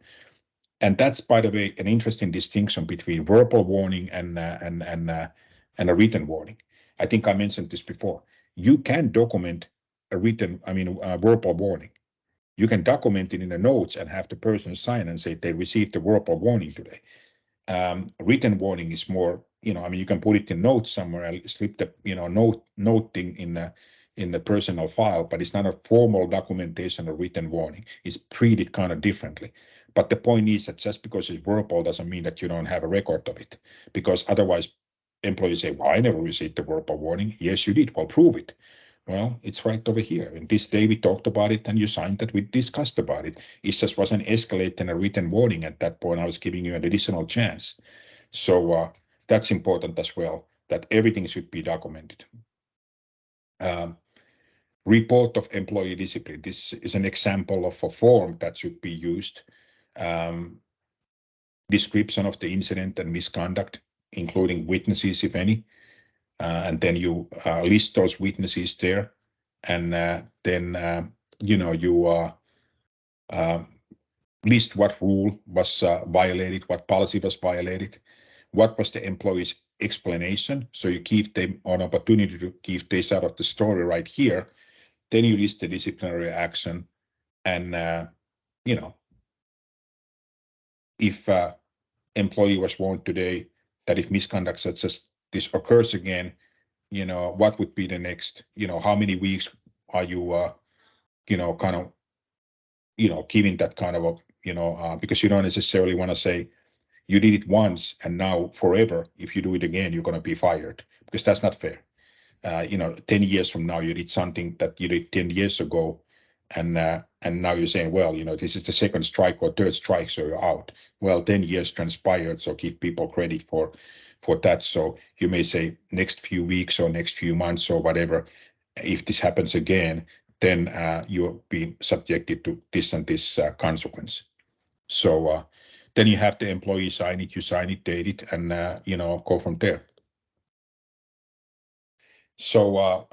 And that's, by the way, an interesting distinction between verbal warning and a written warning. I think I mentioned this before. You can document a verbal warning. You can document it in the notes and have the person sign and say they received a verbal warning today. Written warning is more, you can put it in notes somewhere and slip the, note thing in the personal file, but it's not a formal documentation or written warning. It's treated kind of differently. But the point is that just because it's verbal doesn't mean that you don't have a record of it, because otherwise employees say, well, I never received the verbal warning. Yes, you did. Well, prove it. Well, it's right over here. And this day we talked about it and you signed that, we discussed about it. It just wasn't escalating a written warning at that point. I was giving you an additional chance. So that's important as well, that everything should be documented. Report of employee discipline. This is an example of a form that should be used. Description of the incident and misconduct, including witnesses, if any. And then you list those witnesses there, and then you list what rule was violated, what policy was violated, what was the employee's explanation. So you give them an opportunity to give this out of the story right here. Then you list the disciplinary action, and if employee was warned today that if misconduct such as this occurs again, what would be the next, how many weeks are you, kind of, giving that kind of a, because you don't necessarily want to say you did it once and now forever, if you do it again, you're going to be fired, because that's not fair. 10 years from now, you did something that you did 10 years ago, and now you're saying, well, this is the second strike or third strike, so you're out. Well, 10 years transpired, so give people credit for that. So you may say next few weeks or next few months or whatever, if this happens again, then you'll be subjected to this and this consequence. So then you have the employee sign it, you sign it, date it, and go from there. So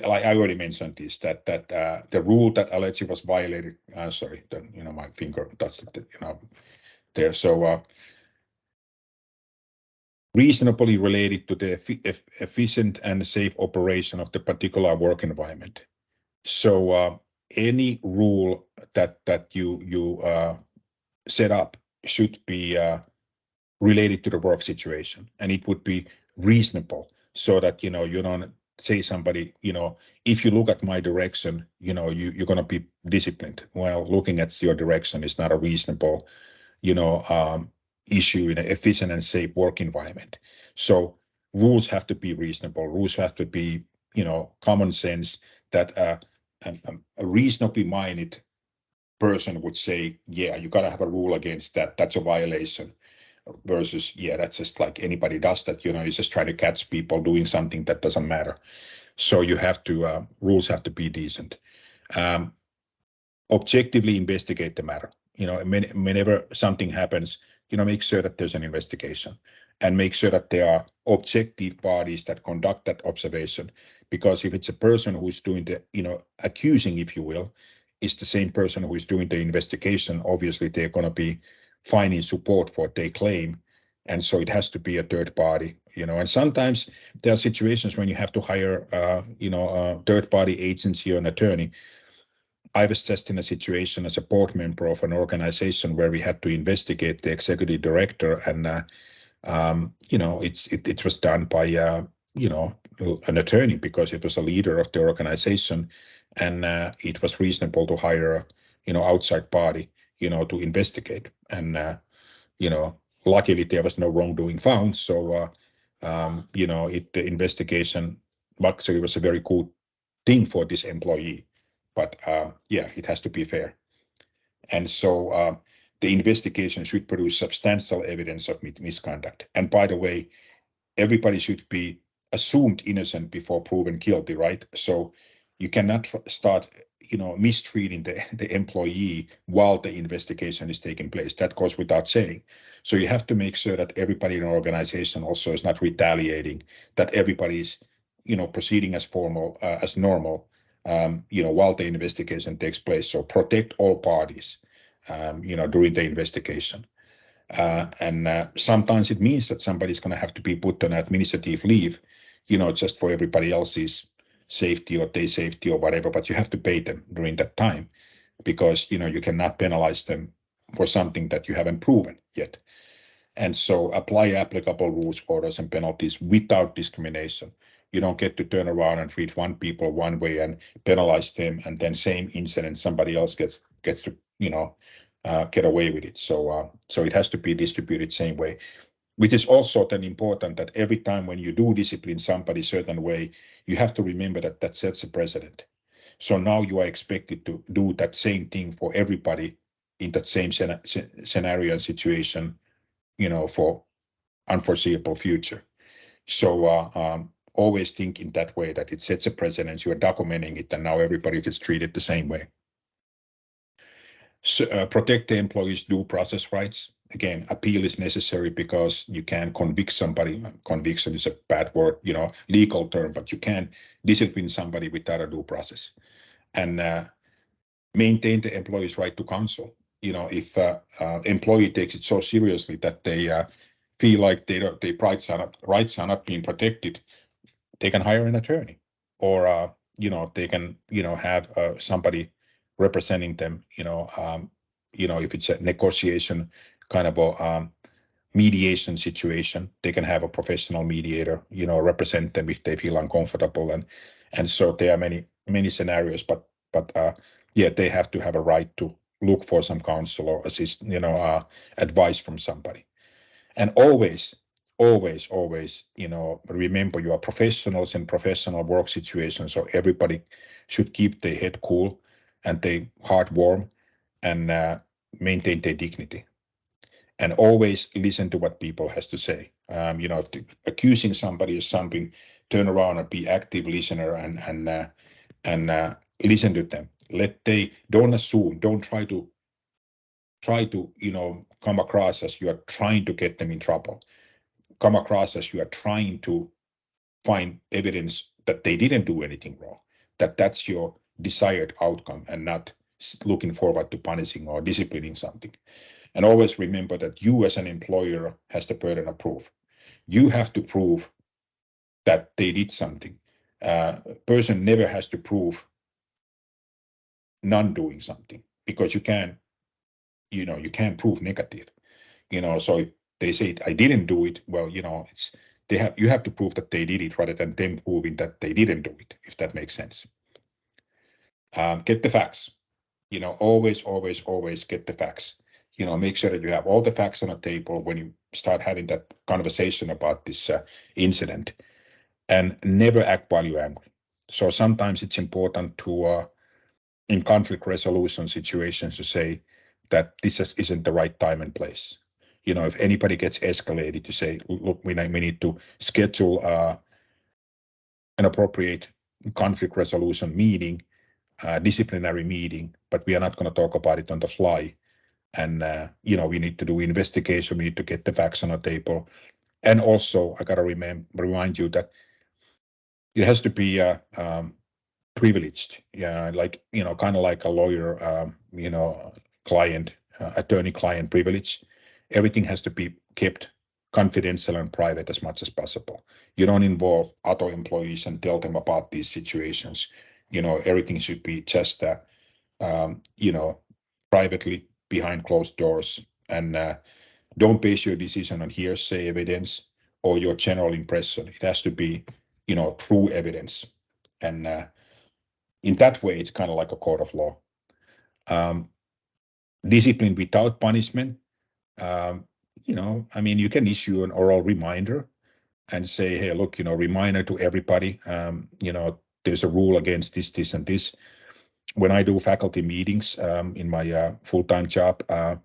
like I already mentioned this, that the rule that allegedly was violated. Sorry, then my finger touched it, there. So reasonably related to the efficient and safe operation of the particular work environment. So any rule that you set up should be related to the work situation, and it would be reasonable, so that you don't say somebody, if you look at my direction, you're going to be disciplined. Well, looking at your direction is not a reasonable issue in an efficient and safe work environment. So rules have to be reasonable. Rules have to be common sense, that a reasonably minded person would say, yeah, you got to have a rule against that, that's a violation, versus, yeah, that's just like anybody does that, he's just trying to catch people doing something that doesn't matter. So you have to, rules have to be decent. Objectively investigate the matter. Whenever something happens, make sure that there's an investigation, and make sure that there are objective bodies that conduct that observation. Because if it's a person who's doing the, accusing, if you will, is the same person who is doing the investigation, obviously they're going to be finding support for what they claim. And so it has to be a third party, and sometimes there are situations when you have to hire, a third party agency or an attorney. I was just in a situation as a board member of an organization where we had to investigate the executive director, and it was done by an attorney, because it was a leader of the organization, and it was reasonable to hire a outside party to investigate, and luckily there was no wrongdoing found. So the investigation actually was a very good thing for this employee. But yeah, it has to be fair. And so the investigation should produce substantial evidence of misconduct. And by the way, everybody should be assumed innocent before proven guilty, right? So you cannot start, mistreating the employee while the investigation is taking place. That goes without saying. So you have to make sure that everybody in an organization also is not retaliating, that everybody's, proceeding as normal, while the investigation takes place. So protect all parties, during the investigation. And sometimes it means that somebody's going to have to be put on administrative leave, just for everybody else's safety or their safety or whatever, but you have to pay them during that time, because, you cannot penalize them for something that you haven't proven yet. And so apply applicable rules, orders, and penalties without discrimination. You don't get to turn around and treat one people one way and penalize them, and then same incident, somebody else gets to, get away with it. So it has to be distributed same way, which is also then important, that every time when you do discipline somebody certain way, you have to remember that that sets a precedent. So now you are expected to do that same thing for everybody in that same scenario and situation, for unforeseeable future. So always think in that way, that it sets a precedent, you are documenting it, and now everybody gets treated the same way. So, protect the employees' due process rights. Again, appeal is necessary, because you can convict somebody. Conviction is a bad word, legal term, but you can discipline somebody without a due process. and maintain the employee's right to counsel. If employee takes it so seriously that they feel like their rights are not being protected, they can hire an attorney, or they can have somebody representing them. If it's a negotiation kind of a mediation situation, they can have a professional mediator represent them if they feel uncomfortable, and so there are many scenarios, but yeah, they have to have a right to look for some counsel or assist advice from somebody. And always remember, you are professionals in professional work situations, so everybody should keep their head cool and their heart warm, and maintain their dignity, and always listen to what people has to say. If accusing somebody of something, turn around and be active listener, and listen to them. Don't assume, don't try to come across as you are trying to get them in trouble, come across as you are trying to find evidence that they didn't do anything wrong, that's your desired outcome, and not looking forward to punishing or disciplining something. And always remember that you as an employer has the burden of proof. You have to prove that they did something. A person never has to prove non-doing something, because you can't prove negative. So if they say I didn't do it, well, you have to prove that they did it, rather than them proving that they didn't do it, if that makes sense. Get the facts. Always get the facts. Make sure that you have all the facts on the table when you start having that conversation about this incident, and never act while you're angry. So sometimes it's important to, in conflict resolution situations, to say that this isn't the right time and place. If anybody gets escalated, to say, look, we need to schedule an appropriate conflict resolution meeting, disciplinary meeting, but we are not going to talk about it on the fly. And we need to do investigation. We need to get the facts on the table. And also, I gotta remind you that it has to be privileged. Yeah, like kind of like a lawyer, client, attorney-client privilege. Everything has to be kept confidential and private as much as possible. You don't involve other employees and tell them about these situations. Everything should be just privately behind closed doors, and don't base your decision on hearsay evidence or your general impression. It has to be true evidence, and in that way it's kind of like a court of law. Discipline without punishment, you can issue an oral reminder and say, hey, look, reminder to everybody, there's a rule against this and this. When I do faculty meetings in my full-time job, I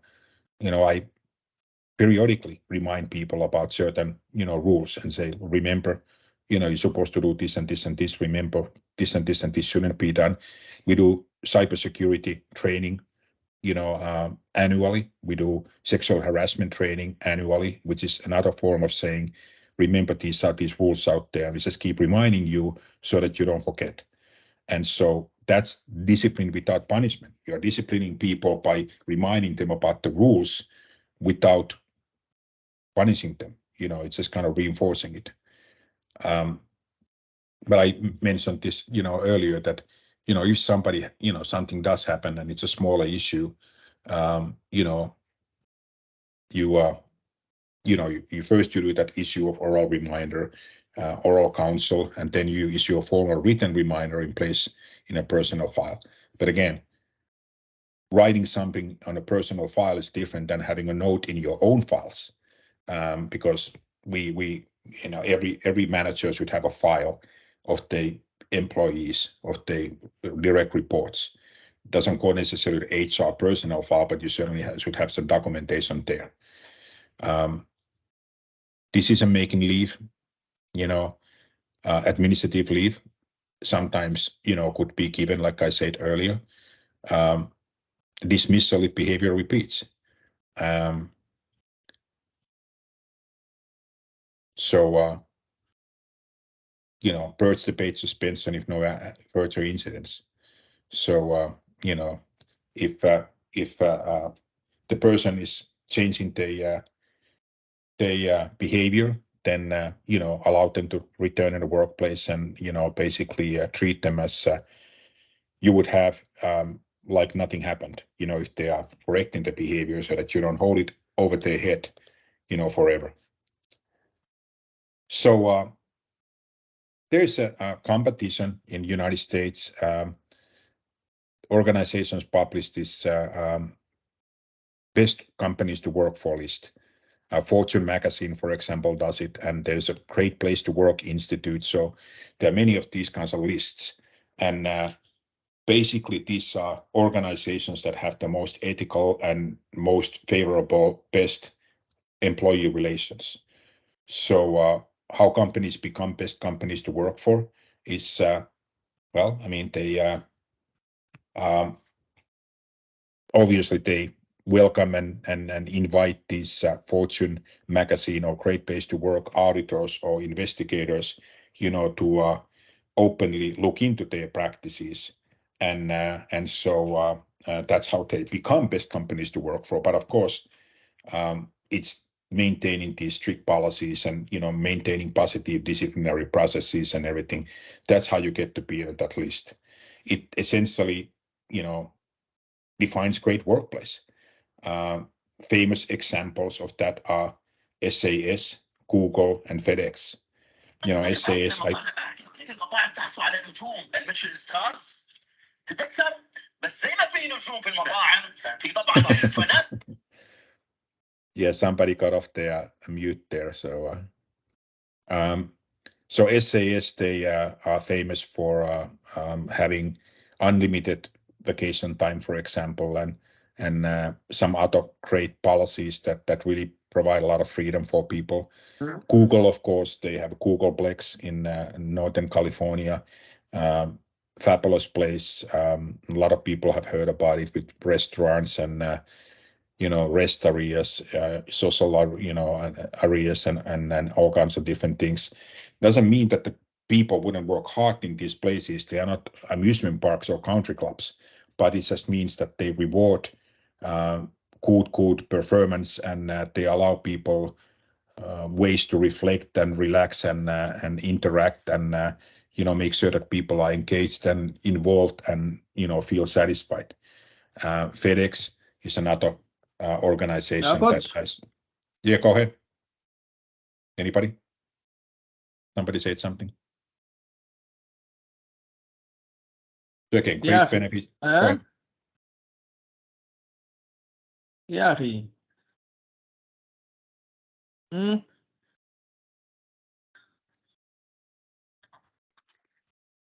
periodically remind people about certain, rules, and say, remember, you're supposed to do this and this and this. Remember, this and this and this shouldn't be done. We do cybersecurity training, annually. We do sexual harassment training annually, which is another form of saying, remember, these rules out there. We just keep reminding you so that you don't forget. And so that's discipline without punishment. You're disciplining people by reminding them about the rules without punishing them. It's just kind of reinforcing it. But I mentioned this, earlier, that, if somebody, something does happen and it's a smaller issue, you first do that issue of oral reminder, oral counsel, and then you issue a formal written reminder in place in a personal file. But again, writing something on a personal file is different than having a note in your own files, because every manager should have a file of the employees, of the direct reports. It doesn't go necessarily to HR personal file, but you certainly should have some documentation there. Decision-making leave, administrative leave, sometimes, could be given, like I said earlier. Dismissal if behavior repeats. Birth to paid suspension if no further incidents. So if the person is changing their behavior, then allow them to return in the workplace, and basically treat them as you would have like nothing happened. If they are correcting the behavior, so that you don't hold it over their head, forever. So there's a competition in the United States. Organizations publish this best companies to work for list. Fortune magazine, for example, does it, and there's a Great Place to Work Institute. So there are many of these kinds of lists, and basically these are organizations that have the most ethical and most favorable, best employee relations. So how companies become best companies to work for is, they obviously they welcome and invite these Fortune magazine or Great Place to Work auditors or investigators, to openly look into their practices, and so that's how they become best companies to work for. But of course, it's maintaining these strict policies and maintaining positive disciplinary processes and everything. That's how you get to be on that list. It essentially, defines great workplace. Famous examples of that are SAS, Google, and FedEx. SAS, كيف المطاعم تحصل على نجوم مثل ستارز تتذكر، بس زي ما في نجوم في المطاعم في طبعا فنادق. Yeah, somebody got off their mute there. So SAS, they are famous for having unlimited vacation time, for example, and some other great policies that really provide a lot of freedom for people. Google, of course, they have Googleplex in Northern California. Fabulous place. A lot of people have heard about it, with restaurants and rest areas, social areas, and all kinds of different things. Doesn't mean that the people wouldn't work hard in these places. They are not amusement parks or country clubs, but it just means that they reward good performance, and they allow people ways to reflect and relax and interact, and make sure that people are engaged and involved and feel satisfied. FedEx is another organization that has. Yeah, go ahead. Anybody? Somebody said something. Okay, great benefits. Go ahead. Yari.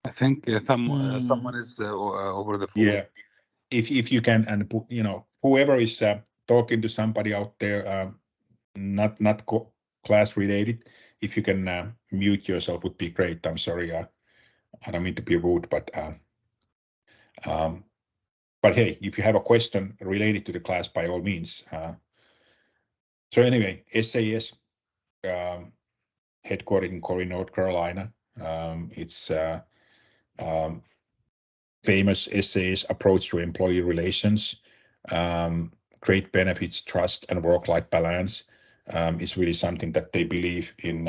I think someone is over the phone. Yeah, if you can, and whoever is talking to somebody out there, not class related, if you can mute yourself, would be great. I'm sorry, I don't mean to be rude, but hey, if you have a question related to the class, by all means. So anyway, SAS, headquartered in Corry, North Carolina. It's famous SAS approach to employee relations. Great benefits, trust, and work-life balance is really something that they believe in.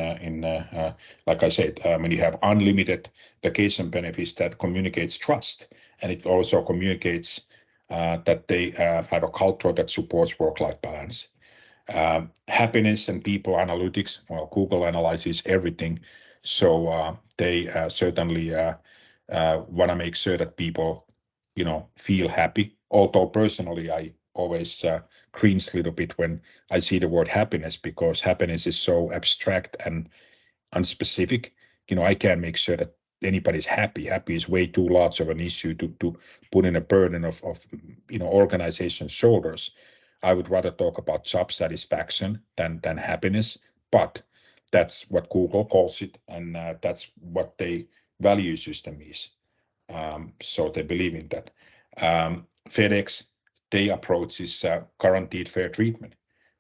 Like I said, when you have unlimited vacation benefits, that communicates trust, and it also communicates that they have a culture that supports work-life balance. Happiness and people analytics. Well, Google analyzes everything, so they certainly want to make sure that people, feel happy. Although personally, I always cringe a little bit when I see the word happiness, because happiness is so abstract and unspecific. I can't make sure that anybody's happy. Happy is way too large of an issue to put in a burden of organization's shoulders. I would rather talk about job satisfaction than happiness, but that's what Google calls it, and that's what their value system is. So they believe in that. FedEx, their approach is guaranteed fair treatment.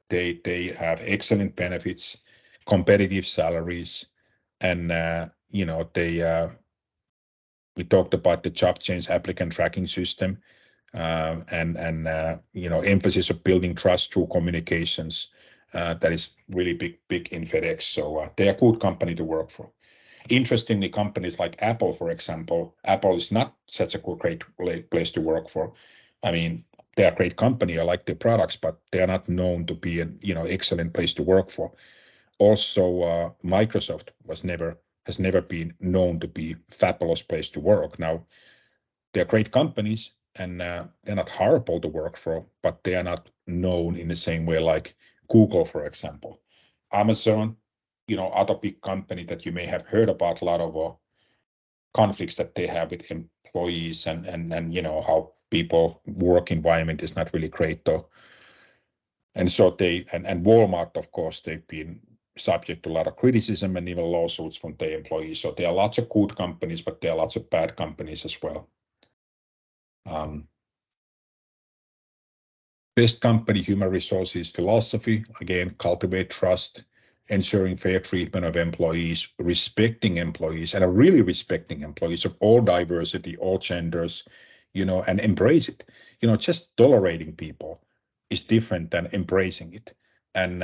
They have excellent benefits, competitive salaries, and they We talked about the job change applicant tracking system, and emphasis of building trust through communications. That is really big in FedEx. So they are a good company to work for. Interestingly, companies like Apple, for example, Apple is not such a great place to work for. I mean, they're a great company. I like their products, but they are not known to be an excellent place to work for. Also, Microsoft has never been known to be a fabulous place to work. Now, they're great companies, and they're not horrible to work for, but they are not known in the same way like Google, for example. Amazon, other big company that you may have heard about, a lot of conflicts that they have with employees, and how people work environment is not really great though. And so and Walmart, of course, they've been subject to a lot of criticism and even lawsuits from their employees. So there are lots of good companies, but there are lots of bad companies as well. Best company human resources philosophy, again, cultivate trust, ensuring fair treatment of employees, respecting employees, and really respecting employees of all diversity, all genders, and embrace it. Just tolerating people is different than embracing it. And,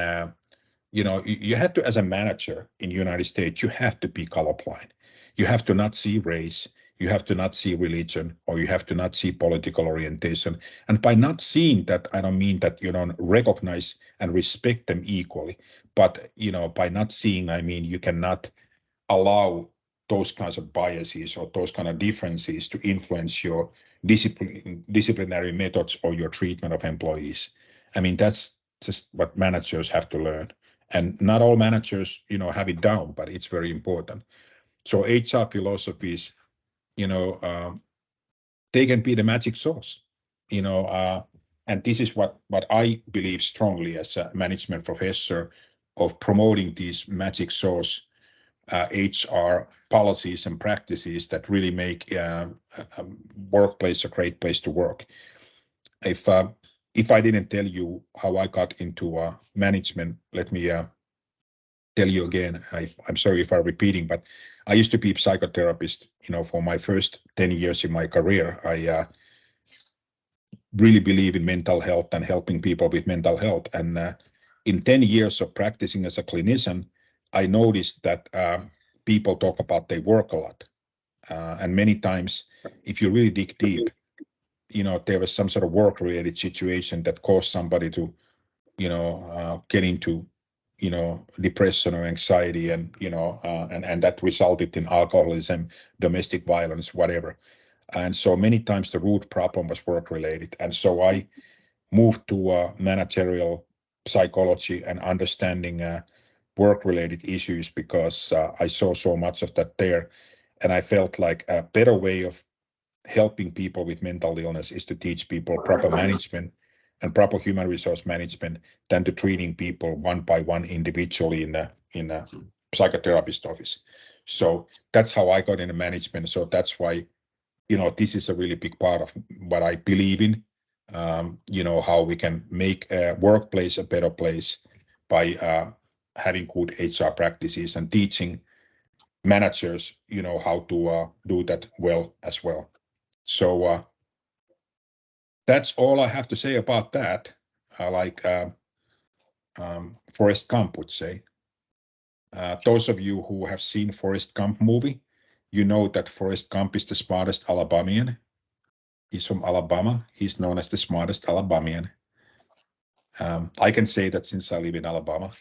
you have to, as a manager in the United States, you have to be colorblind. You have to not see race, you have to not see religion, or you have to not see political orientation. And by not seeing that, I don't mean that you don't recognize and respect them equally, but by not seeing, I mean you cannot allow those kinds of biases or those kind of differences to influence your disciplinary methods or your treatment of employees. I mean, that's just what managers have to learn. And not all managers, have it down, but it's very important. So HR philosophies, they can be the magic sauce, and this is what I believe strongly as a management professor, of promoting these magic sauce HR policies and practices that really make a workplace a great place to work. If I didn't tell you how I got into management, let me tell you again. I'm sorry if I'm repeating, but I used to be a psychotherapist. For my first 10 years in my career, I really believe in mental health and helping people with mental health. And in 10 years of practicing as a clinician, I noticed that people talk about their work a lot. And many times, if you really dig deep, there was some sort of work-related situation that caused somebody to, get into, depression or anxiety, and, and that resulted in alcoholism, domestic violence, whatever. And so many times the root problem was work-related. And so I moved to managerial psychology and understanding work-related issues, because I saw so much of that there. And I felt like a better way of helping people with mental illness is to teach people proper management and proper human resource management than to treating people one by one individually in a psychotherapist office. So that's how I got into management. So that's why, this is a really big part of what I believe in. How we can make a workplace a better place by having good HR practices and teaching managers, how to do that well as well. So that's all I have to say about that. Like Forrest Gump would say. Those of you who have seen Forrest Gump movie, you know that Forrest Gump is the smartest Alabamian. He's from Alabama. He's known as the smartest Alabamian. I can say that since I live in Alabama,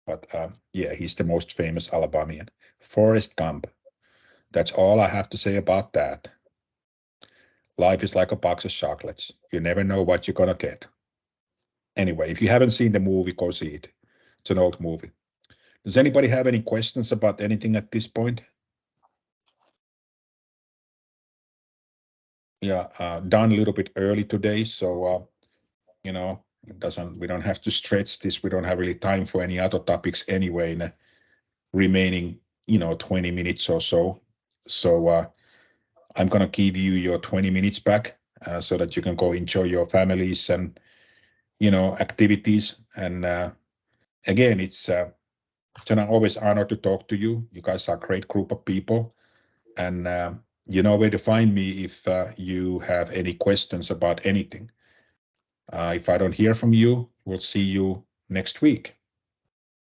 but yeah, he's the most famous Alabamian. Forrest Gump. That's all I have to say about that. Life is like a box of chocolates. You never know what you're gonna get. Anyway, if you haven't seen the movie, go see it. It's an old movie. Does anybody have any questions about anything at this point? Yeah, done a little bit early today, so we don't have to stretch this. We don't have really time for any other topics anyway in the remaining 20 minutes or so. So I'm gonna give you your 20 minutes back so that you can go enjoy your families and activities. And again, it's an always honor to talk to you. You guys are a great group of people, and You know where to find me if you have any questions about anything. If I don't hear from you, we'll see you next week.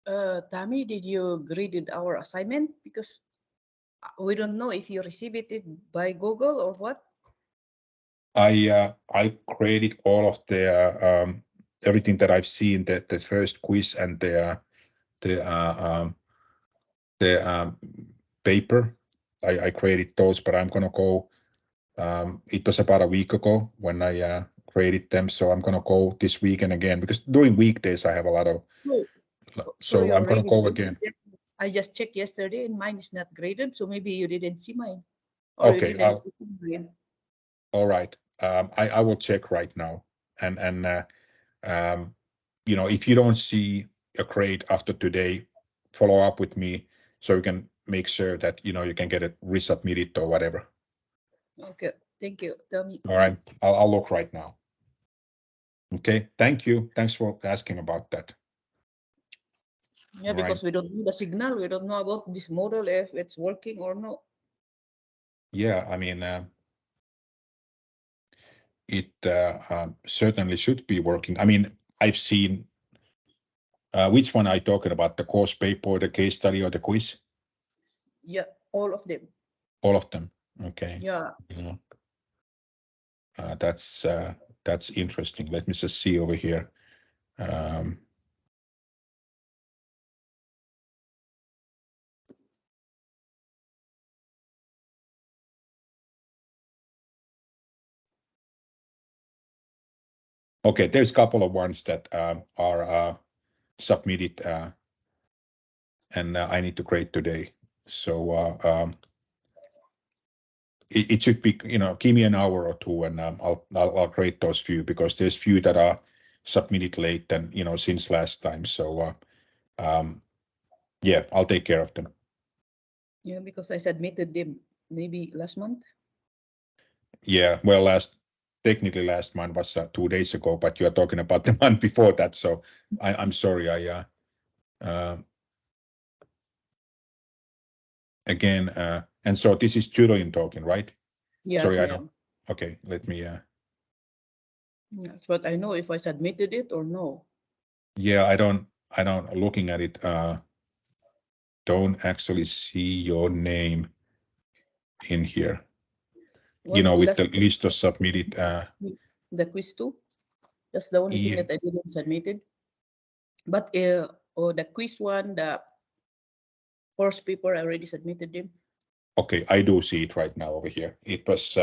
Tomi, did you graded our assignment? Because we don't know if you received it by Google or what. I created all of the everything that I've seen, the first quiz and the paper. I created those, but I'm gonna go. It was about a week ago when I created them, so I'm gonna go this weekend again because during weekdays I have a lot of. So you I'm gonna already go graded again. it? I just checked yesterday and mine is not graded, so maybe you didn't see mine. Or you Okay, didn't receive mine. all right. I will check right now, and you know, if you don't see a grade after today, follow up with me so you can make sure that you know you can get it resubmitted or whatever. Okay, thank you, Tomi. All right, I'll look right now. Okay, thank you. Thanks for asking about that. Yeah, All because right. we don't know the signal, we don't know about this model if it's working or not. Yeah, I mean, it certainly should be working. I mean, I've seen which one are you talking about? The course paper, or the case study, or the quiz? Yeah, all of them. All of them. Okay. Yeah. Yeah. That's interesting. Let me just see over here. Okay, there's a couple of ones that are submitted, and I need to create today. So it should be, you know, give me an hour or two, and I'll create those few because there's few that are submitted late and you know since last time. So yeah, I'll take care of them. Yeah, because I submitted them maybe last month. Yeah, well, technically last month was 2 days ago, but you are talking about the month before that. So I'm sorry. Again, and so this is Julian talking, right? Yes, Sorry, I yeah. don't. Okay, let me. That's what I know if I submitted it or no. Yeah, I don't. Looking at it, don't actually see your name in here. You know, with the list of submitted. The quiz too. That's the only thing Yeah. that I didn't submitted. But the quiz one, the course paper, I already submitted them. Okay, I do see it right now over here. It was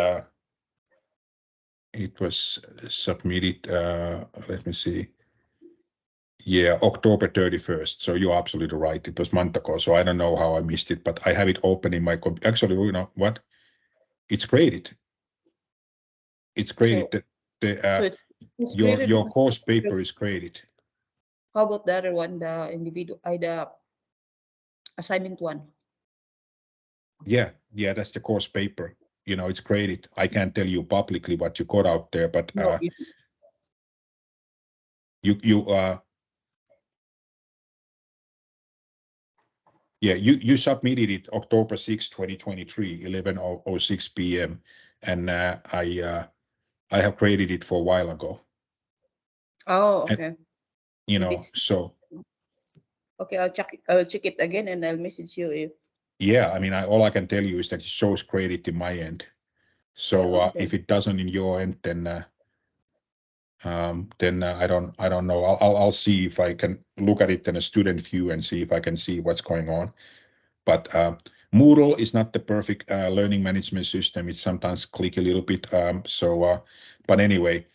submitted. Let me see. Yeah, October 31st. So you're absolutely right. It was month ago. So I don't know how I missed it, but I have it open in my computer. Actually, you know what? It's graded. It's graded. So it's Your graded. course paper is graded. How about the other one, the individual, the assignment one? Yeah, that's the course paper. You know, it's graded. I can't tell you publicly what you got out there, but No, you submitted it October 6, 2023, 11:06 p.m. And I have graded it for a while ago. Oh, And, okay. you Maybe know, so okay, I'll check it again and I'll message you if. yeah, I mean, all I can tell you is that it shows graded in my end. So Yeah, okay. if it doesn't in your end, then I don't know. I'll see if I can look at it in a student view and see if I can see what's going on. But Moodle is not the perfect learning management system. It's sometimes click a little bit. But anyway,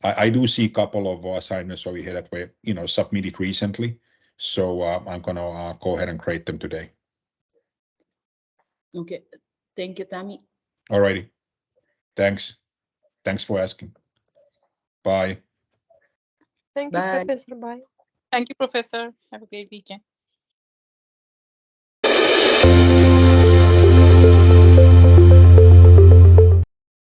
I do see a couple of assignments over here that were, you know, submitted recently. So I'm gonna go ahead and create them today. Okay. Thank you, Tomi. Alrighty. Thanks. Thanks for asking. Bye. Thank you, Bye. Professor. Bye. Thank you, Professor. Have a great weekend.